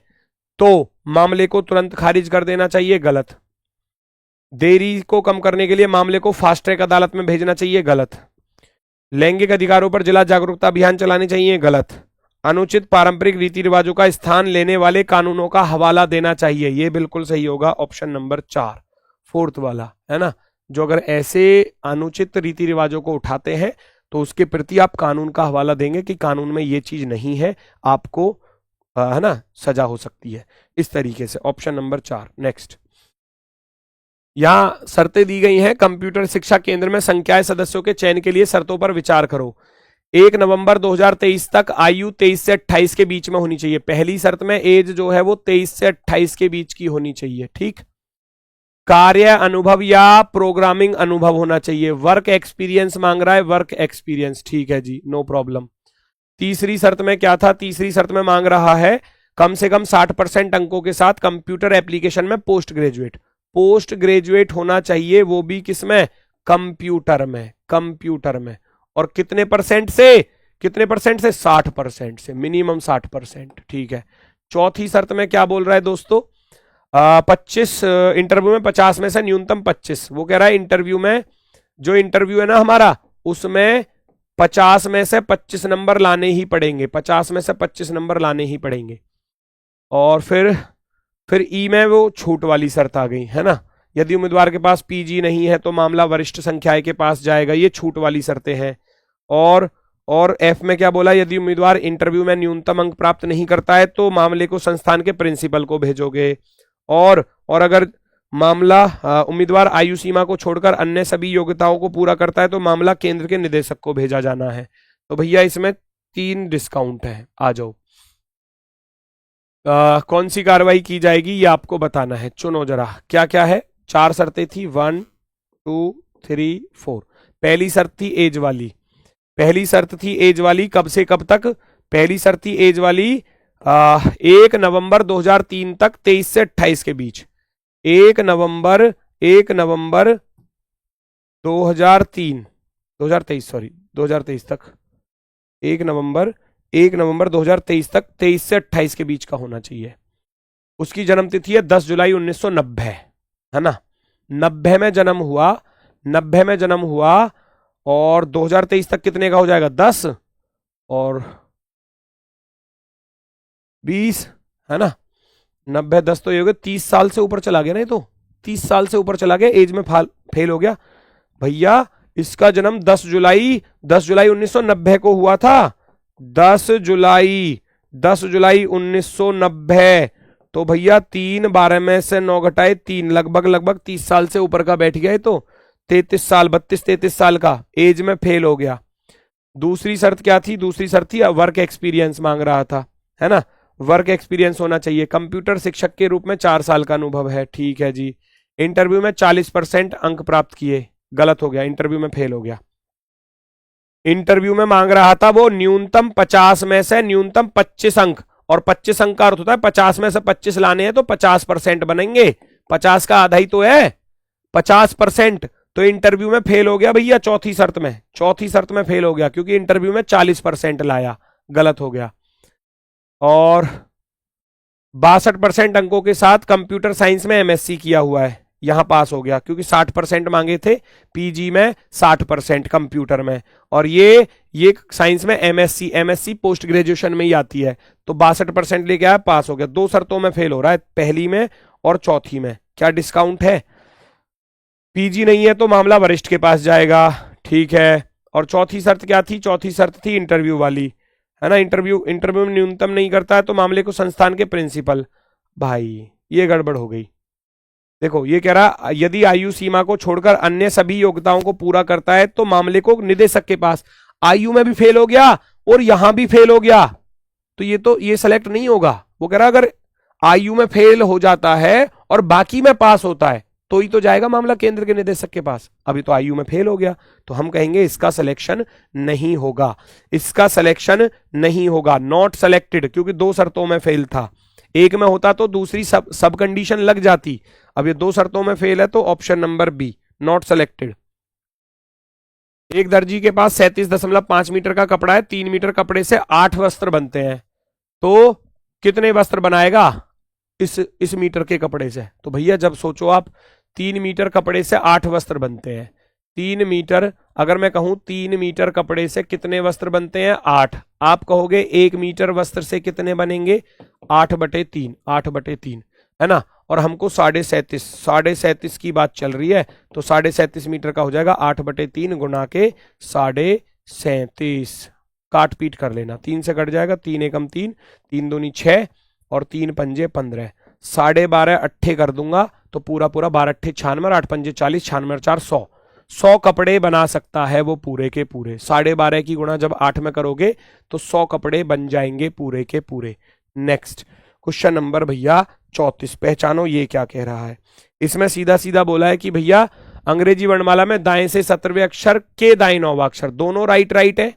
तो मामले को तुरंत खारिज कर देना चाहिए, गलत। देरी को कम करने के लिए मामले को फास्ट ट्रैक अदालत में भेजना चाहिए, गलत। लैंगिक अधिकारों पर जिला जागरूकता अभियान चलाने चाहिए, गलत। अनुचित पारंपरिक रीति रिवाजों का स्थान लेने वाले कानूनों का हवाला देना चाहिए, ये बिल्कुल सही होगा, ऑप्शन नंबर 4 फोर्थ वाला, है ना। जो अगर ऐसे अनुचित रीति रिवाजों को उठाते हैं तो उसके प्रति आप कानून का हवाला देंगे कि कानून में ये चीज नहीं है, आपको है ना सजा हो सकती है, इस तरीके से। Option number 4। नेक्स्ट, यहां शर्तें दी गई हैं, कंप्यूटर शिक्षा केंद्र में संख्याएं सदस्यों के चयन के लिए शर्तों पर विचार करो। 1 नवंबर 2023 तक आयु 23 से 28 के बीच में होनी चाहिए। पहली शर्त में एज जो है वो 23 से 28 के बीच की होनी चाहिए, ठीक। कार्य अनुभव या प्रोग्रामिंग अनुभव होना चाहिए। वर्क एक्सपीरियंस मांग रहा है, वर्क एक्सपीरियंस, ठीक है जी, नो प्रॉब्लम। तीसरी शर्त में क्या था? तीसरी शर्त में मांग रहा है कम से कम 60% अंकों के साथ कंप्यूटर एप्लीकेशन में पोस्ट ग्रेजुएट। पोस्ट ग्रेजुएट होना चाहिए, वो भी किसमें? कंप्यूटर में, कंप्यूटर में। और कितने परसेंट से? कितने परसेंट से? 60% से, मिनिमम 60%, ठीक है। चौथी शर्त में क्या बोल रहा है दोस्तों? 25 इंटरव्यू में 50 में से न्यूनतम 25। वो कह रहा है इंटरव्यू में, जो इंटरव्यू है ना हमारा, उसमें 50 में से 25 नंबर लाने ही पड़ेंगे, 50 में से 25 नंबर लाने ही पड़ेंगे। और फिर ई में वो छूट वाली शर्त आ गई है ना, यदि उम्मीदवार के पास पीजी नहीं है तो मामला वरिष्ठ संख्याय के पास जाएगा, ये छूट वाली शर्तें हैं। और एफ में क्या बोला? यदि उम्मीदवार इंटरव्यू में न्यूनतम अंक प्राप्त नहीं करता है तो मामले को संस्थान के प्रिंसिपल को भेजोगे। और अगर मामला उम्मीदवार आयु सीमा को छोड़कर अन्य सभी योग्यताओं को पूरा करता है तो मामला केंद्र के निदेशक को भेजा जाना है। तो भैया इसमें 3 डिस्काउंट है, आ जाओ। कौन सी कार्रवाई की जाएगी ये आपको बताना है, चुनो जरा। क्या क्या है? 4 शर्तें थी, 1 2 3 4। पहली शर्त थी एज वाली, पहली शर्त थी एज वाली, कब से कब तक? पहली शर्त थी एज वाली 1 नवंबर 2003 तक, 23 से 28 के बीच। 1 नवंबर 2023 तक, 1 नवंबर 2023 तक, 23 से 28 के बीच का होना चाहिए। उसकी जन्म तिथि है 10 जुलाई 1990, है ना? 90 में जन्म हुआ, 90 में जन्म हुआ, और 2023 तक कितने का हो जाएगा? 10 और 20, है ना? 90 10 तो ये हो गया 30 साल से ऊपर चला गया ना, ये तो 30 साल से ऊपर चला गया, एज में फेल हो गया भैया। इसका जन्म 10 जुलाई 1990 को हुआ था, 10 जुलाई 1990। तो भैया 3 12 में से 9 घटाए 3, लगभग 30 साल से ऊपर का बैठ गया है, तो 33 साल, 32-33 साल का एज में फेल हो गया। दूसरी शर्त क्या थी? दूसरी शर्त थी वर्क एक्सपीरियंस मांग रहा था, है ना? वर्क एक्सपीरियंस होना चाहिए। कंप्यूटर शिक्षक के रूप में 4 साल का अनुभव है, ठीक है जी। इंटरव्यू में 40% अंक प्राप्त किए, गलत हो गया, इंटरव्यू में फेल हो गया। इंटरव्यू में मांग रहा था वो न्यूनतम 50 में से न्यूनतम 25 अंक, और 25 अंक का अर्थ होता है 50 में से 25 लाने हैं तो 50% बनेंगे, 50 का आधा ही तो है 50%। तो इंटरव्यू में फेल हो गया भैया, चौथी शर्त में फेल हो गया, क्योंकि इंटरव्यू में 40% लाया, गलत हो गया। और 62% अंकों के साथ कंप्यूटर साइंस में एमएससी किया हुआ है, यहां पास हो गया, क्योंकि 60% मांगे थे, पीजी में 60%, कंप्यूटर में, और ये साइंस में एमएससी पोस्ट ग्रेजुएशन में ही आती है, तो 62% लेके आया, पास हो गया। 2 शर्तों में फेल हो रहा है, पहली में और चौथी में। क्या डिस्काउंट है? पीजी नहीं है तो मामला वरिष्ठ के पास जाएगा, ठीक है। और चौथी शर्त क्या थी? चौथी शर्त थी इंटरव्यू वाली, है ना? इंटरव्यू में न्यूनतम नहीं करता है तो मामले को संस्थान के प्रिंसिपल। भाई ये गड़बड़ हो गई। देखो ये कह रहा यदि आयु सीमा को छोड़कर अन्य सभी योग्यताओं को पूरा करता है तो मामले को निदेशक के पास। आयु में भी फेल हो गया और यहां भी फेल हो गया, तो ये सेलेक्ट नहीं होगा। वो कह रहा अगर आयु में फेल हो जाता है और बाकी में पास होता है तो ही तो जाएगा मामला केंद्र के निदेशक के पास। अभी तो आयु में फेल हो गया, तो हम कहेंगे इसका सिलेक्शन नहीं होगा, इसका सिलेक्शन नहीं होगा, नॉट सेलेक्टेड, क्योंकि 2 शर्तों में फेल था। एक में होता तो दूसरी सब कंडीशन लग जाती, अब ये 2 शर्तों में फेल है तो option number B, not selected. एक दर्जी के पास 37.5 मीटर का कपड़ा है, 3 मीटर कपड़े से 8 वस्त्र बनते हैं, तो कितने वस्त्र बनाएगा इस मीटर के कपड़े से? तो भैया जब सोचो आप, 3 मीटर कपड़े से 8 वस्त्र बनते हैं, 3 मीटर, अगर मैं कहूं 3 मीटर कपड़े से कितने वस्त्र बनते हैं? 8। आप कहोगे 1 मीटर वस्त्र से कितने बनेंगे? 8/3, 8/3, है ना? और हमको 37.5 की बात चल रही है, तो 37.5 मीटर का हो जाएगा 8/3 गुना के 37.5, काट पीट कर लेना, 3 से कट जाएगा, 3 एकम 3, 3 दूनी 6 और 3 पंजे 15, 12.5 अट्ठे कर दूंगा तो पूरा 12 अट्ठे 96, 8 पंजे 40, 96 4 100 कपड़े बना सकता है वो पूरे के पूरे। 12.5 की गुणा जब 8 में करोगे तो 100 कपड़े बन जाएंगे पूरे के पूरे। नेक्स्ट क्वेश्चन नंबर भैया 34। पहचानो ये क्या कह रहा है। इसमें सीधा सीधा बोला है कि भैया अंग्रेजी वर्णमाला में दाएं से 17वें अक्षर के दाएं 9वां अक्षर दोनों राइट राइट है,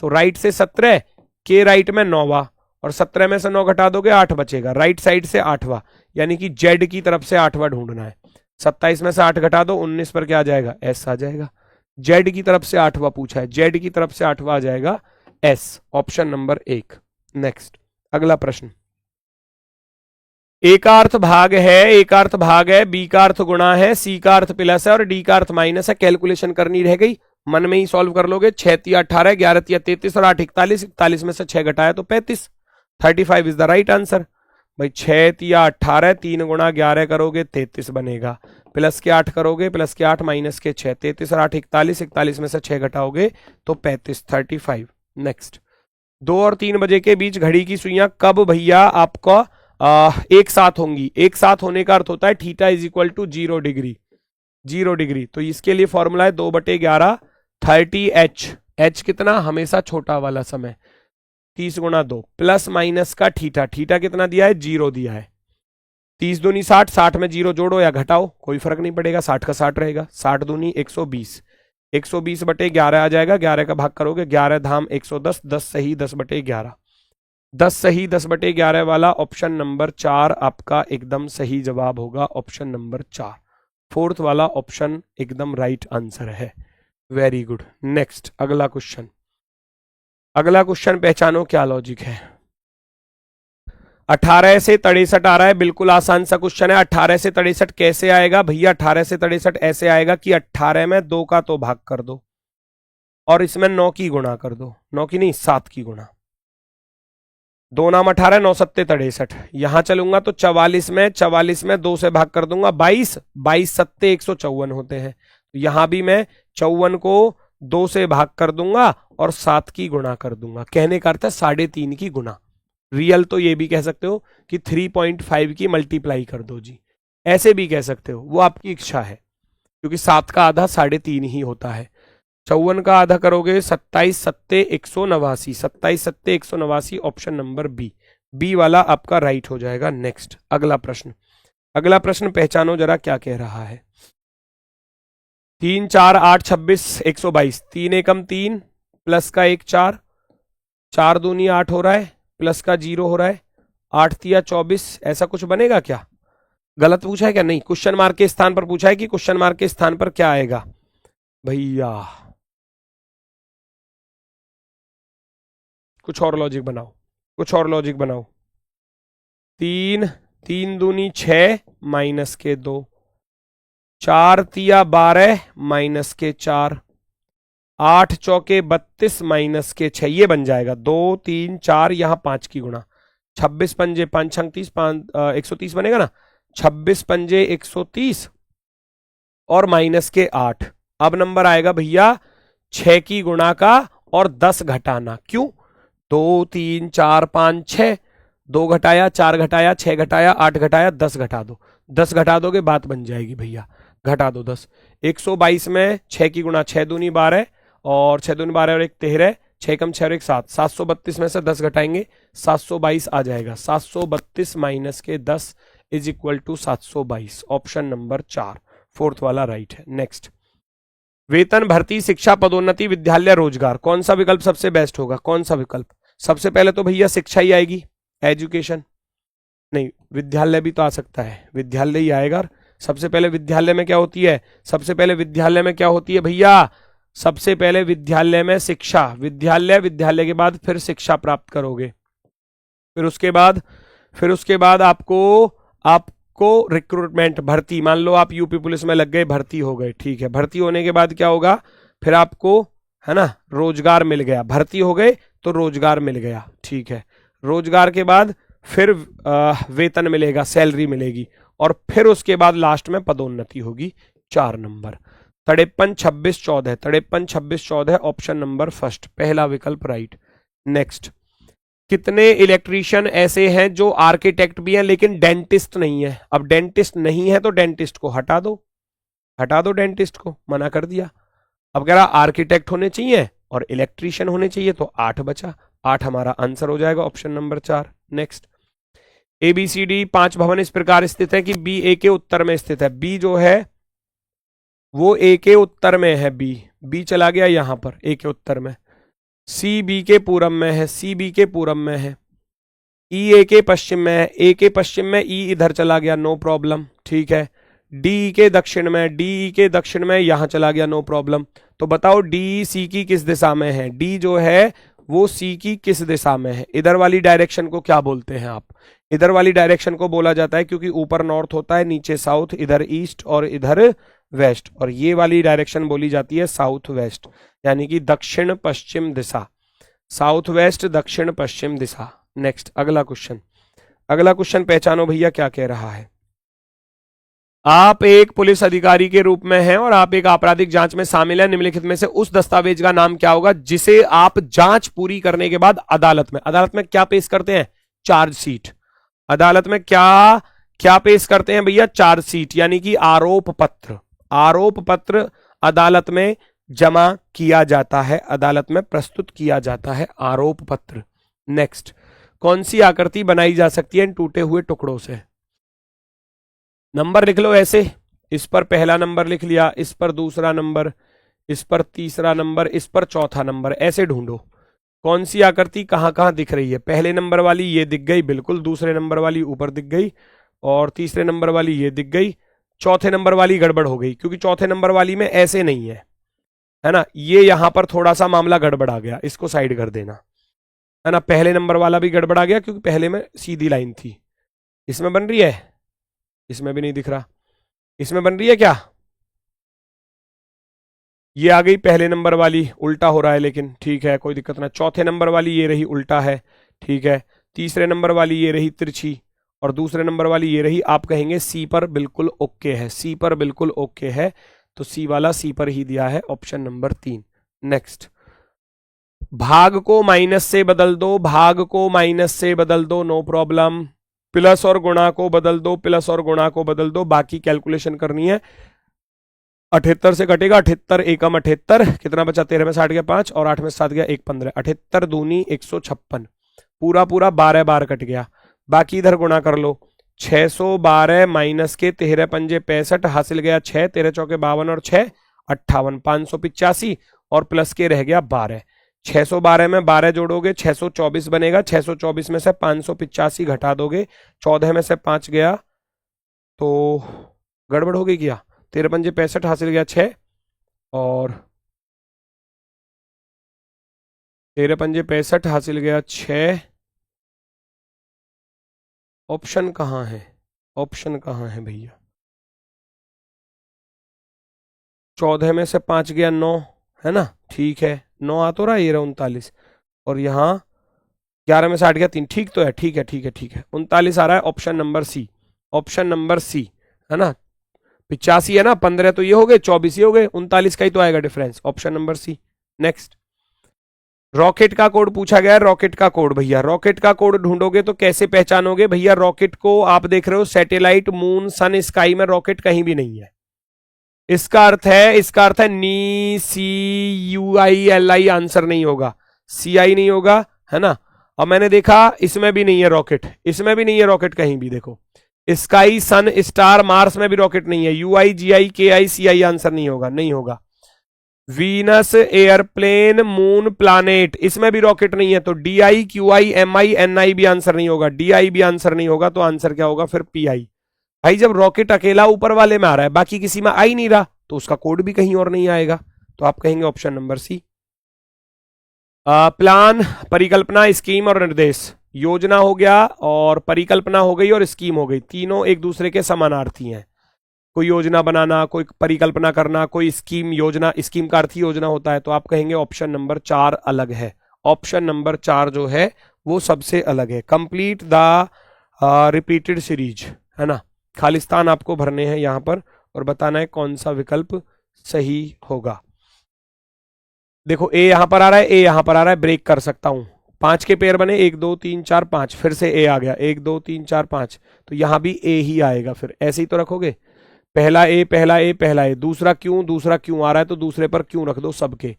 तो राइट से 17 के राइट में 9वां, और 17 में से 9 घटा दोगे 8 बचेगा, राइट साइड से 8वां, यानी कि जेड की तरफ से 8वां ढूंढना है। 27 में से 8 घटा दो 19 पर क्या आ जाएगा, एस आ जाएगा। जेड की तरफ से 8वां पूछा है, जेड की तरफ से 8वां आ जाएगा एस, ऑप्शन नंबर 1। नेक्स्ट अगला प्रश्न। ए का अर्थ भाग है, ए का अर्थ भाग है, बी का अर्थ गुणा है, सी का अर्थ प्लस है और डी का अर्थ माइनस है। कैलकुलेशन करनी रह गई, मन में ही सॉल्व कर लोगे। 6 तिया 18, 11 तिया 33 और 8 41, 41 में से 6 घटाया तो 35, 35 इज द राइट आंसर। भाई 6 तिया 18, 3 गुणा 11 करोगे 33 बनेगा, प्लस के 8 करोगे, प्लस के 8 माइनस के 6, 33 और 8 41, 41 में से 6 घटाओगे तो 35, 35। नेक्स्ट 2 और 3 बजे के बीच घड़ी की सुइयां कब भैया आपको एक साथ होंगी। एक साथ होने का अर्थ होता है theta is equal to 0 degree, 0 degree. तो इसके लिए फॉर्मूला है 2/11 30h, h कितना हमेशा छोटा वाला समय, 30 गुणा 2 प्लस माइनस का थीटा, थीटा कितना दिया है 0 दिया है। 30 दूनी 60, 60 में 0 जोड़ो या घटाओ कोई फर्क नहीं पड़ेगा, 60 का 60 रहेगा, 60 दूनी 120, 120/11 आ जाएगा, 11 का भाग करोगे 11 धाम 110, 10 सही 10/11, 10 सही 10/11 वाला ऑप्शन नंबर 4 आपका एकदम सही जवाब होगा, ऑप्शन नंबर 4। फोर्थ वाला ऑप्शन एकदम राइट आंसर है। Very good. नेक्स्ट अगला क्वेश्चन। अगला क्वेश्चन पहचानो क्या लॉजिक है। 18 से 63 आ रहा है, बिल्कुल आसान सा क्वेश्चन है। 18 से 63 कैसे आएगा भैया, 18 से 63 ऐसे आएगा कि 18 में 2 का तो भाग कर दो और इसमें 9 की गुणा कर दो, 9 की नहीं 7 की गुणा, 2 नाम 18, 9 सत्ते 63। यहां चलूंगा तो 44 में 2 से भाग कर दूंगा 22, 22 सत्ते 154 होते हैं। तो यहां भी मैं 54 को 2 से भाग कर दूंगा और 7 की गुणा कर दूंगा। कहने का अर्थ है 3.5 की गुणा। रियल तो ये भी कह सकते हो कि 3.5 की मल्टीप्लाई कर दो जी, ऐसे भी कह सकते हो, वो आपकी इच्छा है, क्योंकि 7 का आधा 3.5 ही होता है। 54 का आधा करोगे 27 सत्ते 189, 27 सत्ते 189, ऑप्शन नंबर बी, बी वाला आपका राइट हो जाएगा। नेक्स्ट अगला प्रश्न। अगला प्रश्न पहचानो जरा क्या कह रहा है। 3 4 8 26 122, 3 एकम 3 प्लस का 1 4, 4 दूनी 8 हो रहा है, प्लस का 0 हो रहा है, 8 तिया 24, ऐसा कुछ बनेगा क्या? गलत पूछा है क्या? नहीं, क्वेश्चन मार्क के स्थान पर पूछा है कि क्वेश्चन मार्क के स्थान पर क्या आएगा भैया, कुछ और लॉजिक बनाओ, कुछ और लॉजिक बनाओ। 3 3 दूनी 6 माइनस के 2, 4 तिया 12 माइनस के 4, 8 चौके 32 माइनस के 6, ये बन जाएगा 2 3 4, यहां 5 की गुणा, 26 पंजे 5 छंग 30, 130 बनेगा ना, 26 पंजे 130 और माइनस के 8। अब नंबर आएगा भैया 6 की गुणा का और 10 घटाना। क्यों? 2 3 4 5 6, 2 घटाया 4 घटाया 6 घटाया 8 घटाया 10 घटा दो, 10 घटा दोगे बात बन जाएगी भैया, घटा दो 10। 122 में 6 की गुणा, 6 दूनी 12 और 6 दूनी 12 और 1 13, 6 कम 6 और 1 7, 732 में से 10 घटाएंगे 722 आ जाएगा। 732 माइनस के 10 is equal to 722, option number 4 fourth वाला राइट है। नेक्स्ट, वेतन, भर्ती, शिक्षा, पदोन्नति, विद्यालय, रोजगार, कौन सा विकल्प सबसे बेस्ट होगा? कौन सा विकल्प? सबसे पहले तो भैया शिक्षा ही आएगी, एजुकेशन नहीं, विद्यालय भी तो आ सकता है, विद्यालय ही आएगा। सबसे पहले विद्यालय में क्या होती है? सबसे पहले विद्यालय में क्या होती है भैया? सबसे पहले विद्यालय में शिक्षा, विद्यालय, विद्यालय के बाद फिर शिक्षा प्राप्त करोगे, फिर उसके बाद आपको रिक्रूटमेंट, भर्ती। मान लो आप यूपी पुलिस में लग गए, भर्ती हो गए, ठीक है, भर्ती होने के बाद क्या होगा? फिर आपको है ना रोजगार मिल गया, भर्ती हो गए तो रोजगार मिल गया, ठीक है, रोजगार के बाद फिर वेतन मिलेगा, सैलरी मिलेगी, और फिर उसके बाद लास्ट में पदोन्नति होगी। 4 नंबर 53 26 14, 53 26 14, ऑप्शन नंबर फर्स्ट, पहला विकल्प राइट। नेक्स्ट, कितने इलेक्ट्रीशियन ऐसे हैं जो आर्किटेक्ट भी हैं लेकिन डेंटिस्ट नहीं है? अब डेंटिस्ट नहीं है तो डेंटिस्ट को हटा दो, हटा दो, डेंटिस्ट को मना कर दिया। अब कह रहा आर्किटेक्ट होने चाहिए और इलेक्ट्रीशियन होने चाहिए, तो 8 बचा, 8 हमारा आंसर हो जाएगा, option number 4। Next, A B C D 5 भवन इस प्रकार स्थित है कि बी ए के उत्तर में स्थित है। बी जो है वो ए के उत्तर में है, बी चला गया यहां पर ए के उत्तर में। सी बी के पूरब में है, सी बी के पूरब में है। ई ए के पश्चिम में है, ए के पश्चिम में, ई इधर चला गया, नो प्रॉब्लम, ठीक है। डी के दक्षिण में, डी के दक्षिण में यहां चला गया, नो प्रॉब्लम। तो बताओ डी सी की किस दिशा में है? डी जो है वो सी की किस दिशा में है? इधर वाली डायरेक्शन को क्या बोलते हैं आप? इधर वाली डायरेक्शन को बोला जाता है, क्योंकि ऊपर नॉर्थ होता है, नीचे साउथ, इधर ईस्ट और इधर वेस्ट, और ये वाली डायरेक्शन बोली जाती है साउथ वेस्ट, यानी कि दक्षिण पश्चिम दिशा। साउथ वेस्ट, दक्षिण पश्चिम दिशा। नेक्स्ट अगला क्वेश्चन, अगला क्वेश्चन पहचानो भैया क्या कह रहा है। आप एक पुलिस अधिकारी के रूप में हैं और आप एक आपराधिक जांच में शामिल हैं। निम्नलिखित में से उस दस्तावेज का नाम क्या होगा जिसे आप जांच पूरी करने के बाद अदालत में क्या पेश करते हैं? चार्जशीट। अदालत में क्या क्या पेश करते हैं भैया? चार्जशीट, यानी कि आरोप पत्र। आरोप पत्र अदालत में जमा किया जाता है, अदालत में प्रस्तुत किया जाता है आरोप पत्र। नेक्स्ट, कौन सी आकृति बनाई जा सकती है इन टूटे हुए टुकड़ों से? नंबर लिख लो ऐसे, इस पर पहला नंबर लिख लिया, इस पर दूसरा नंबर, इस पर तीसरा नंबर, इस पर चौथा नंबर, ऐसे ढूंढो कौन सी आकृति कहां कहां दिख रही है। पहले नंबर वाली ये दिख गई बिल्कुल, दूसरे नंबर वाली ऊपर दिख गई, और तीसरे नंबर वाली ये दिख गई। चौथे नंबर वाली गड़बड़ हो गई, क्योंकि चौथे नंबर वाली में ऐसे नहीं है ना, ये यहां पर थोड़ा सा मामला गड़बड़ आ गया, इसको साइड कर देना, है ना। पहले नंबर वाला भी गड़बड़ आ गया, क्योंकि पहले में सीधी लाइन थी। इसमें बन रही है, इसमें भी नहीं दिख रहा, इसमें बन रही है क्या? ये आ गई पहले नंबर वाली, उल्टा हो रहा है लेकिन ठीक है, कोई दिक्कत ना। चौथे नंबर वाली ये रही उल्टा है, ठीक है। तीसरे नंबर वाली ये रही तिरछी, और दूसरे नंबर वाली ये रही। आप कहेंगे सी पर बिल्कुल ओके है, सी पर बिल्कुल ओके है, तो सी वाला सी पर ही दिया है, ऑप्शन नंबर 3। नेक्स्ट, भाग को माइनस से बदल दो, भाग को माइनस से बदल दो, नो प्रॉब्लम। प्लस और गुणा को बदल दो, प्लस और गुणा को बदल दो, बाकी कैलकुलेशन करनी है। 78 से कटेगा, 78 एकम 78, कितना बचा? 13 में 60 गया 5, और 8 में 7 गया 1 15, 78 दूनी 156, पूरा पूरा 12 बार कट गया। बाकी इधर गुणा कर लो, 612 माइनस के 13 पंजे 65, हासिल गया 6, 13 चौके 52 और 6 58, 585, और प्लस के रह गया 12। 612 में 12 जोड़ोगे 624 बनेगा, 624 में से 585 घटा दोगे, 14 में से 5 गया तो गड़बड़ हो गई क्या? 13 पंजे 65, हासिल गया 6, और 13 पंजे 65, हासिल गया 6। ऑप्शन कहाँ है? ऑप्शन कहाँ है भैया? 14 में से 5 गया 9, है ना, ठीक है, 9 आ तो रहा है, ये रहा 39, और यहाँ 11 में 60 गया 3, ठीक तो है, ठीक है ठीक है ठीक है, 39 आ रहा है, option number C, option number C, है ना। 85 है ना, 15 तो ये हो गए, 24 ये हो गए, 39 का ही तो आएगा difference, option number C. Next, rocket का कोड पूछा गया है, रॉकेट का कोड भैया, रॉकेट का कोड ढूंढोगे तो कैसे पहचानोगे भैया? रॉकेट को आप देख रहे हो, सैटेलाइट, मून, सन, स्काई में रॉकेट कहीं भी नहीं है। इसका अर्थ है नी C U I L I, answer नहीं होगा, सी आई नहीं होगा, है ना। और मैंने देखा इसमें भी नहीं है रॉकेट, इसमें भी नहीं है रॉकेट कहीं भी, देखो स्काई, सन, स्टार, मार्स में भी रॉकेट नहीं है। यू आई, जी आई, के आई, सी आई आंसर नहीं होगा, नहीं होगा। वीनस, एयरप्लेन, मून, प्लानेट, इसमें भी रॉकेट नहीं है, तो D I, Q I, M I, N I भी आंसर नहीं होगा, डी आई भी आंसर नहीं होगा, तो आंसर क्या होगा फिर? P I. भाई जब रॉकेट अकेला ऊपर वाले में आ रहा है, बाकी किसी में आ ही नहीं रहा, तो उसका कोड भी कहीं और नहीं आएगा, तो आप कहेंगे ऑप्शन नंबर सी। प्लान, परिकल्पना, स्कीम और निर्देश। योजना हो गया, और परिकल्पना हो गई, और स्कीम हो गई, तीनों एक दूसरे के समानार्थी हैं। कोई योजना बनाना, कोई परिकल्पना करना, कोई स्कीम, योजना, स्कीम का अर्थ ही योजना होता है, तो आप कहेंगे ऑप्शन नंबर 4 अलग है, ऑप्शन नंबर 4 जो है वो सबसे अलग है। कंप्लीट द रिपीटेड सीरीज, है ना। खालिस्तान आपको भरने हैं यहां पर, और बताना है कौन सा विकल्प सही होगा। देखो ए यहां पर आ रहा है, ए यहां पर आ रहा है, ब्रेक कर सकता हूं, 5 के पेयर बने, 1 2 3 4 5, फिर से ए आ गया, 1 2 3 4 5, तो यहां भी ए ही आएगा, फिर ऐसे ही तो रखोगे, पहला ए, पहला ए, पहला ए, दूसरा क्यों आ रहा है, तो दूसरे पर क्यों रख दो सबके,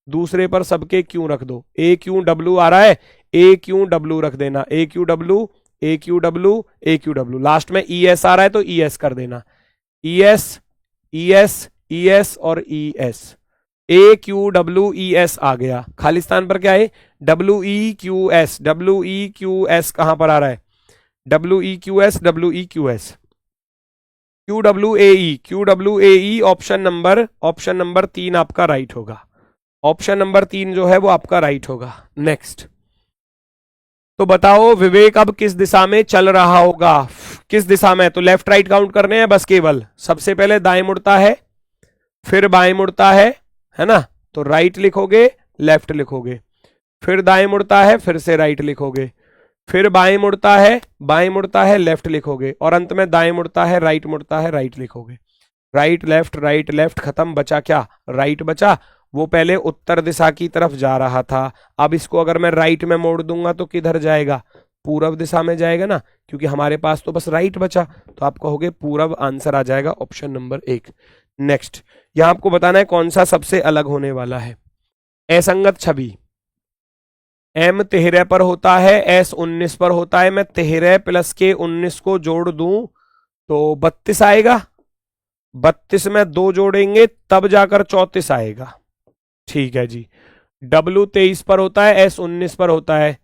दूसरे पर सबके क्यों रख दो, ए क्यों डब्ल्यू आ रहा है, ए क्यों डब्ल्यू रख देना, ए क्यों डब्ल्यू, AQW, लास्ट में ES आ रहा है तो ES कर देना, ES ES ES और ES, AQWES आ गया। खालिस्तान पर क्या है, WEQS कहां पर आ रहा है, WEQS QWAE ऑप्शन नंबर 3 आपका राइट होगा, ऑप्शन नंबर 3 जो है वो आपका राइट होगा। नेक्स्ट, तो बताओ विवेक अब किस दिशा में चल रहा होगा, किस दिशा में, तो लेफ्ट राइट काउंट करने हैं बस केवल, सबसे पहले दाएं मुड़ता है फिर बाएं मुड़ता है ना, तो राइट लिखोगे लेफ्ट लिखोगे, फिर दाएं मुड़ता है फिर से राइट लिखोगे, फिर बाएं मुड़ता है लेफ्ट लिखोगे, और अंत में दाएं मुड़ता है राइट लिखोगे। राइट लेफ्ट खत्म, बचा क्या, राइट बचा, वो पहले उत्तर दिशा की तरफ जा रहा था, अब इसको अगर मैं राइट में मोड़ दूंगा तो किधर जाएगा, पूरब दिशा में जाएगा ना, क्योंकि हमारे पास तो बस राइट बचा, तो आप कहोगे पूरब, आंसर आ जाएगा ऑप्शन नंबर 1। नेक्स्ट, यहां आपको बताना है कौन सा सबसे अलग होने वाला है। असंगत छवि, M 13 पर होता है, S 19 पर होता है, मैं 13 प्लस के 19 को जोड़ दूं तो 32 आएगा, 32 में 2 जोड़ेंगे तब जाकर 34 आएगा, ठीक है जी। W 23 पर होता है, S 19 पर होता है,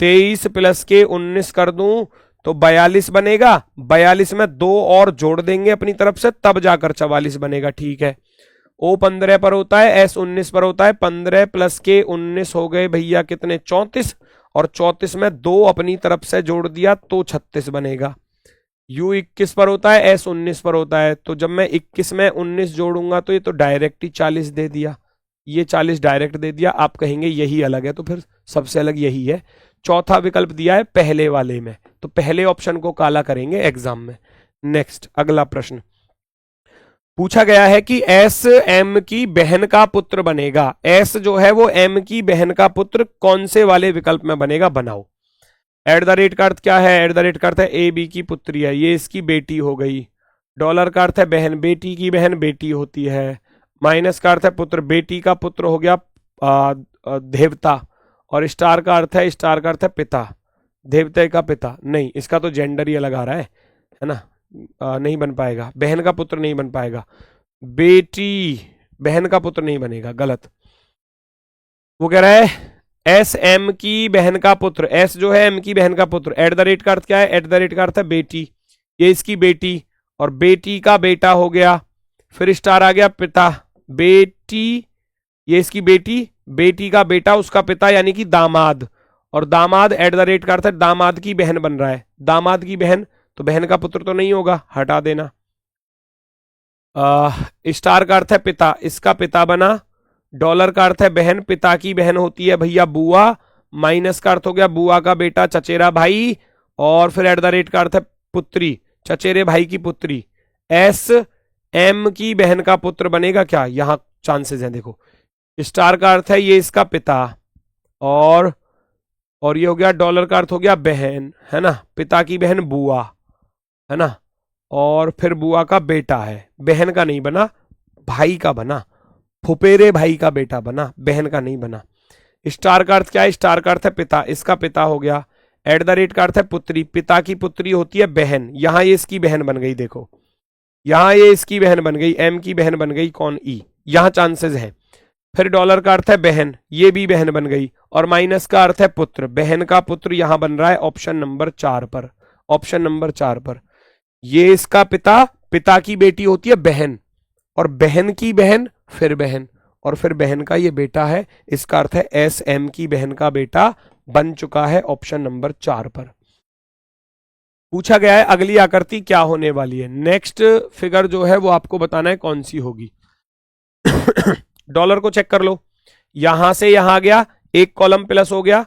23 प्लस के 19 कर दूं तो 42 बनेगा, 42 में 2 और जोड़ देंगे अपनी तरफ से तब जाकर 44 बनेगा, ठीक है। O 15 पर होता है, S 19 पर होता है, 15 प्लस के 19 हो गए भैया कितने, 34, और 34 में 2 अपनी तरफ से जोड़ दिया तो 36 बनेगा। U 21 पर होता है, S 19 पर होता है, तो जब मैं 21 में 19 जोड़ूंगा तो ये तो डायरेक्ट ही 40 दे दिया, ये 40 डायरेक्ट दे दिया, आप कहेंगे यही अलग है, तो फिर सबसे अलग यही है। चौथा विकल्प दिया है पहले वाले में, तो पहले ऑप्शन को काला करेंगे एग्जाम में। नेक्स्ट, अगला प्रश्न पूछा गया है कि S M की बहन का पुत्र बनेगा, S जो है वो M की बहन का पुत्र कौन से वाले विकल्प में बनेगा, बनाओ। एट द रेट का अर्थ क्या है, एट द रेट का अर्थ है A B की पुत्री है, ये इसकी बेटी हो गई। डॉलर का अर्थ है बहन, बेटी की बहन बेटी होती है। माइनस का अर्थ है पुत्र, बेटी का पुत्र हो गया देवता, और स्टार का अर्थ है पिता, देवता का पिता। नहीं, इसका तो जेंडर ही अलग आ रहा है ना, नहीं बन पाएगा, बहन का पुत्र नहीं बन पाएगा, बेटी बहन का पुत्र नहीं बनेगा, गलत। वो कह रहा है S M की बहन का पुत्र, S जो है M की बहन का पुत्र। एट द रेट का अर्थ क्या है, एट द रेट का अर्थ है बेटी, ये इसकी बेटी, और बेटी का बेटा हो गया, फिर स्टार आ गया पिता, बेटी ये इसकी बेटी, बेटी का बेटा उसका पिता यानी कि दामाद, और दामाद एट द रेट का अर्थ है दामाद की बहन बन रहा है, दामाद की बहन, तो बहन का पुत्र तो नहीं होगा, हटा देना। स्टार का अर्थ है पिता, इसका पिता बना। डॉलर का अर्थ है बहन, पिता की बहन होती है भैया बुआ। माइनस का अर्थ हो गया बुआ का बेटा चचेरा भाई, और फिर एट द रेट का अर्थ है पुत्री, चचेरे भाई की पुत्री। S M की बहन का पुत्र बनेगा क्या, यहां चांसेस हैं देखो। स्टार का अर्थ है ये इसका पिता, और ये हो गया, डॉलर का अर्थ हो गया बहन, है ना, पिता की बहन बुआ, है ना, और फिर बुआ का बेटा है, बहन का नहीं बना, भाई का बना, फुपेरे भाई का बेटा बना, बहन का नहीं बना। स्टार का अर्थ क्या है, स्टार का अर्थ है पिता, इसका पिता हो गया। एट द रेट का अर्थ है पुत्री, पिता की पुत्री होती है बहन, यहां ये इसकी बहन बन गई, देखो यहां ये इसकी बहन बन गई, M की बहन बन गई कौन, E, यहां चांसेस है। फिर डॉलर का अर्थ है बहन, ये भी बहन बन गई, और माइनस का अर्थ है पुत्र, बहन का पुत्र यहां बन रहा है ऑप्शन नंबर 4 पर, ऑप्शन नंबर 4 पर। ये इसका पिता, पिता की बेटी होती है बहन, और बहन की बहन, फिर बहन, और फिर बहन का ये बेटा है, इसका अर्थ है S M की बहन का बेटा बन चुका है ऑप्शन नंबर 4 पर। पूछा गया है अगली आकृति क्या होने वाली है। नेक्स्ट फिगर जो है वो आपको बताना है कौन सी होगी। डॉलर को चेक कर लो, यहां से यहां गया, एक कॉलम प्लस हो गया,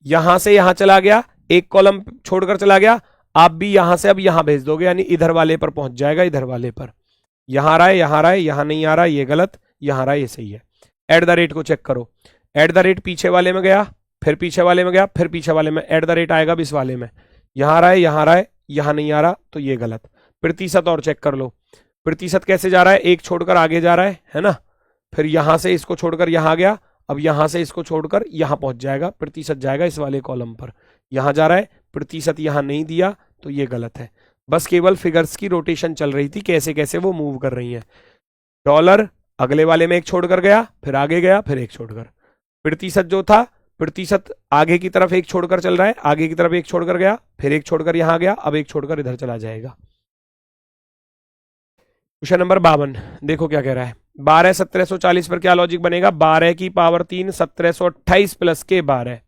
यहां से यहां चला गया, एक कॉलम छोड़कर चला गया, आप भी यहां से अब यहां भेज दोगे, यानी इधर वाले पर पहुंच जाएगा, इधर वाले पर। यहां आ रहा है, यहां आ रहा है, यहां नहीं आ रहा, ये गलत, यहां आ रहा है, ये सही है। एट द रेट को चेक करो, एट द रेट पीछे वाले में गया, फिर पीछे वाले में गया, फिर पीछे वाले में, एट द रेट आएगा अब इस वाले में, यहां आ रहा है, यहां आ रहा है, यहां नहीं आ रहा, तो ये गलत। प्रतिशत और चेक कर लो, प्रतिशत कैसे जा रहा है, एक छोड़कर आगे जा रहा है ना, फिर यहां से इसको छोड़कर यहां आ गया, अब यहां से इसको छोड़कर यहां पहुंच जाएगा, प्रतिशत जाएगा इस वाले कॉलम पर, यहां जा रहा है, प्रतिशत यहाँ नहीं दिया तो ये गलत है। बस केवल फिगर्स की रोटेशन चल रही थी, कैसे कैसे वो मूव कर रही हैं। डॉलर अगले वाले में एक छोड़कर गया, फिर आगे गया, फिर एक छोड़कर। प्रतिशत जो था, प्रतिशत आगे की तरफ एक छोड़कर चल रहा है, आगे की तरफ एक छोड़कर गया, फिर एक छोड़कर यहां गया, अब एक छोड़कर इधर चला जाएगा। क्वेश्चन नंबर 52 देखो क्या कह रहा है। 12 1740 पर क्या लॉजिक बनेगा? 12 की पावर 3 1728 प्लस के 12,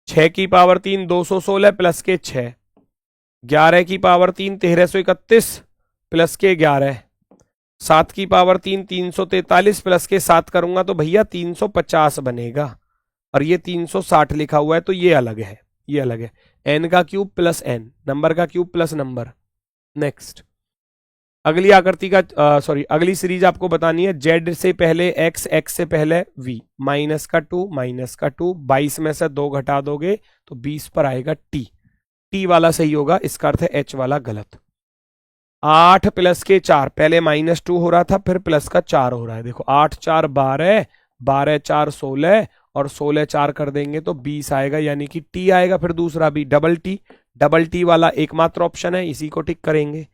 6 की पावर 3 216 प्लस के 6, 11 की पावर 3 1331 प्लस के 11, 7 की पावर 3 343 प्लस के 7 करूंगा तो भैया 350 बनेगा। और ये 360 लिखा हुआ है तो ये अलग है, ये अलग है। n का क्यूब प्लस n, नंबर का क्यूब प्लस नंबर। नेक्स्ट अगली आकृति का अगली सीरीज आपको बतानी है। z से पहले x, x से पहले v, माइनस का 2 माइनस का 2, 22 में से 2 घटा दोगे तो 20 पर आएगा t, t वाला सही होगा, इसका अर्थ है h वाला गलत। 8 प्लस के 4, पहले -2 हो रहा था फिर प्लस का 4 हो रहा है। देखो 8 4 12, 12 4 16 और 16 4 कर देंगे तो 20 आएगा, यानी कि t आएगा। फिर दूसरा भी डबल टी वाला एकमात्र ऑप्शन है, इसी को टिक करेंगे।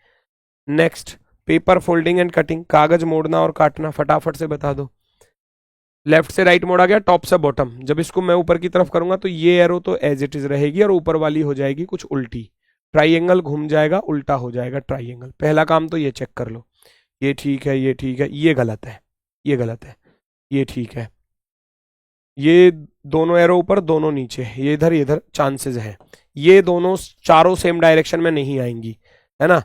Next paper folding and cutting, कागज मोड़ना और काटना, फटाफट से बता दो। लेफ्ट से राइट मोड़ा गया, टॉप से बॉटम। जब इसको मैं ऊपर की तरफ करूंगा तो ये एरो तो एज इट इज रहेगी और ऊपर वाली हो जाएगी कुछ उल्टी। ट्राइंगल घूम जाएगा, उल्टा हो जाएगा ट्राइंगल। पहला काम तो ये चेक कर लो, ये ठीक है, ये ठीक है, ये गलत है, ये गलत है, ये ठीक है। ये दोनों एरो ऊपर दोनों नीचे, ये इधर चांसेस है। ये दोनों चारों सेम डायरेक्शन में नहीं आएंगी, है ना।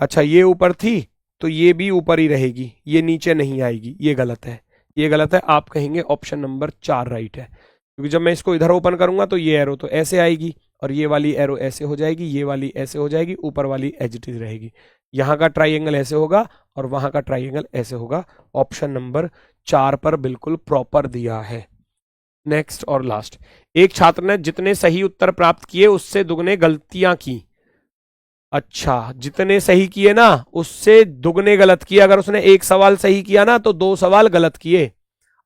अच्छा ये ऊपर थी तो ये भी ऊपर ही रहेगी, ये नीचे नहीं आएगी, ये गलत है, ये गलत है। आप कहेंगे ऑप्शन नंबर 4 राइट है, क्योंकि जब मैं इसको इधर ओपन करूंगा तो ये एरो तो ऐसे आएगी और ये वाली एरो ऐसे हो जाएगी, ये वाली ऐसे हो जाएगी, ऊपर वाली एज इट इज रहेगी। यहाँ का ट्राइंगल ऐसे होगा और वहां का ट्राइंगल ऐसे होगा। ऑप्शन नंबर 4 पर बिल्कुल प्रॉपर दिया है। नेक्स्ट और लास्ट, एक छात्र ने जितने सही उत्तर प्राप्त किए उससे दुगने गलतियां की। अच्छा, जितने सही किए ना उससे दुगने गलत किए। अगर उसने एक सवाल सही किया ना तो 2 सवाल गलत किए,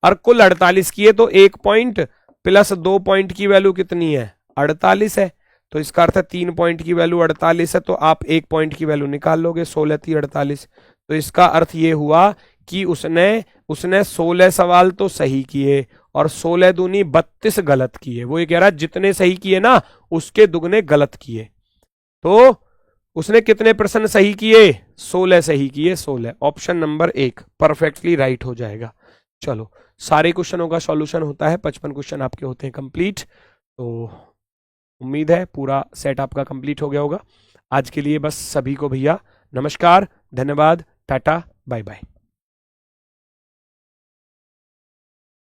और कुल 48 किए तो 1 पॉइंट प्लस 2 पॉइंट की वैल्यू कितनी है? 48 है। तो इसका अर्थ है 3 पॉइंट की वैल्यू 48 है, तो आप 1 पॉइंट की वैल्यू निकाल लोगे, 16 3 48। तो इसका अर्थ ये हुआ कि उसने 16 सवाल तो सही किए और 16 दूनी 32 गलत किए। वो ये कह रहा है जितने सही किए ना उसके दुगने गलत किए। तो उसने कितने % सही किए? 16 सही किए, 16। ऑप्शन नंबर 1 परफेक्टली राइट हो जाएगा। चलो, सारे क्वेश्चनों का सॉल्यूशन होता है, 55 क्वेश्चन आपके होते हैं कंप्लीट। तो उम्मीद है पूरा सेट आपका कंप्लीट हो गया होगा। आज के लिए बस सभी को भैया नमस्कार, धन्यवाद, टाटा, बाय बाय।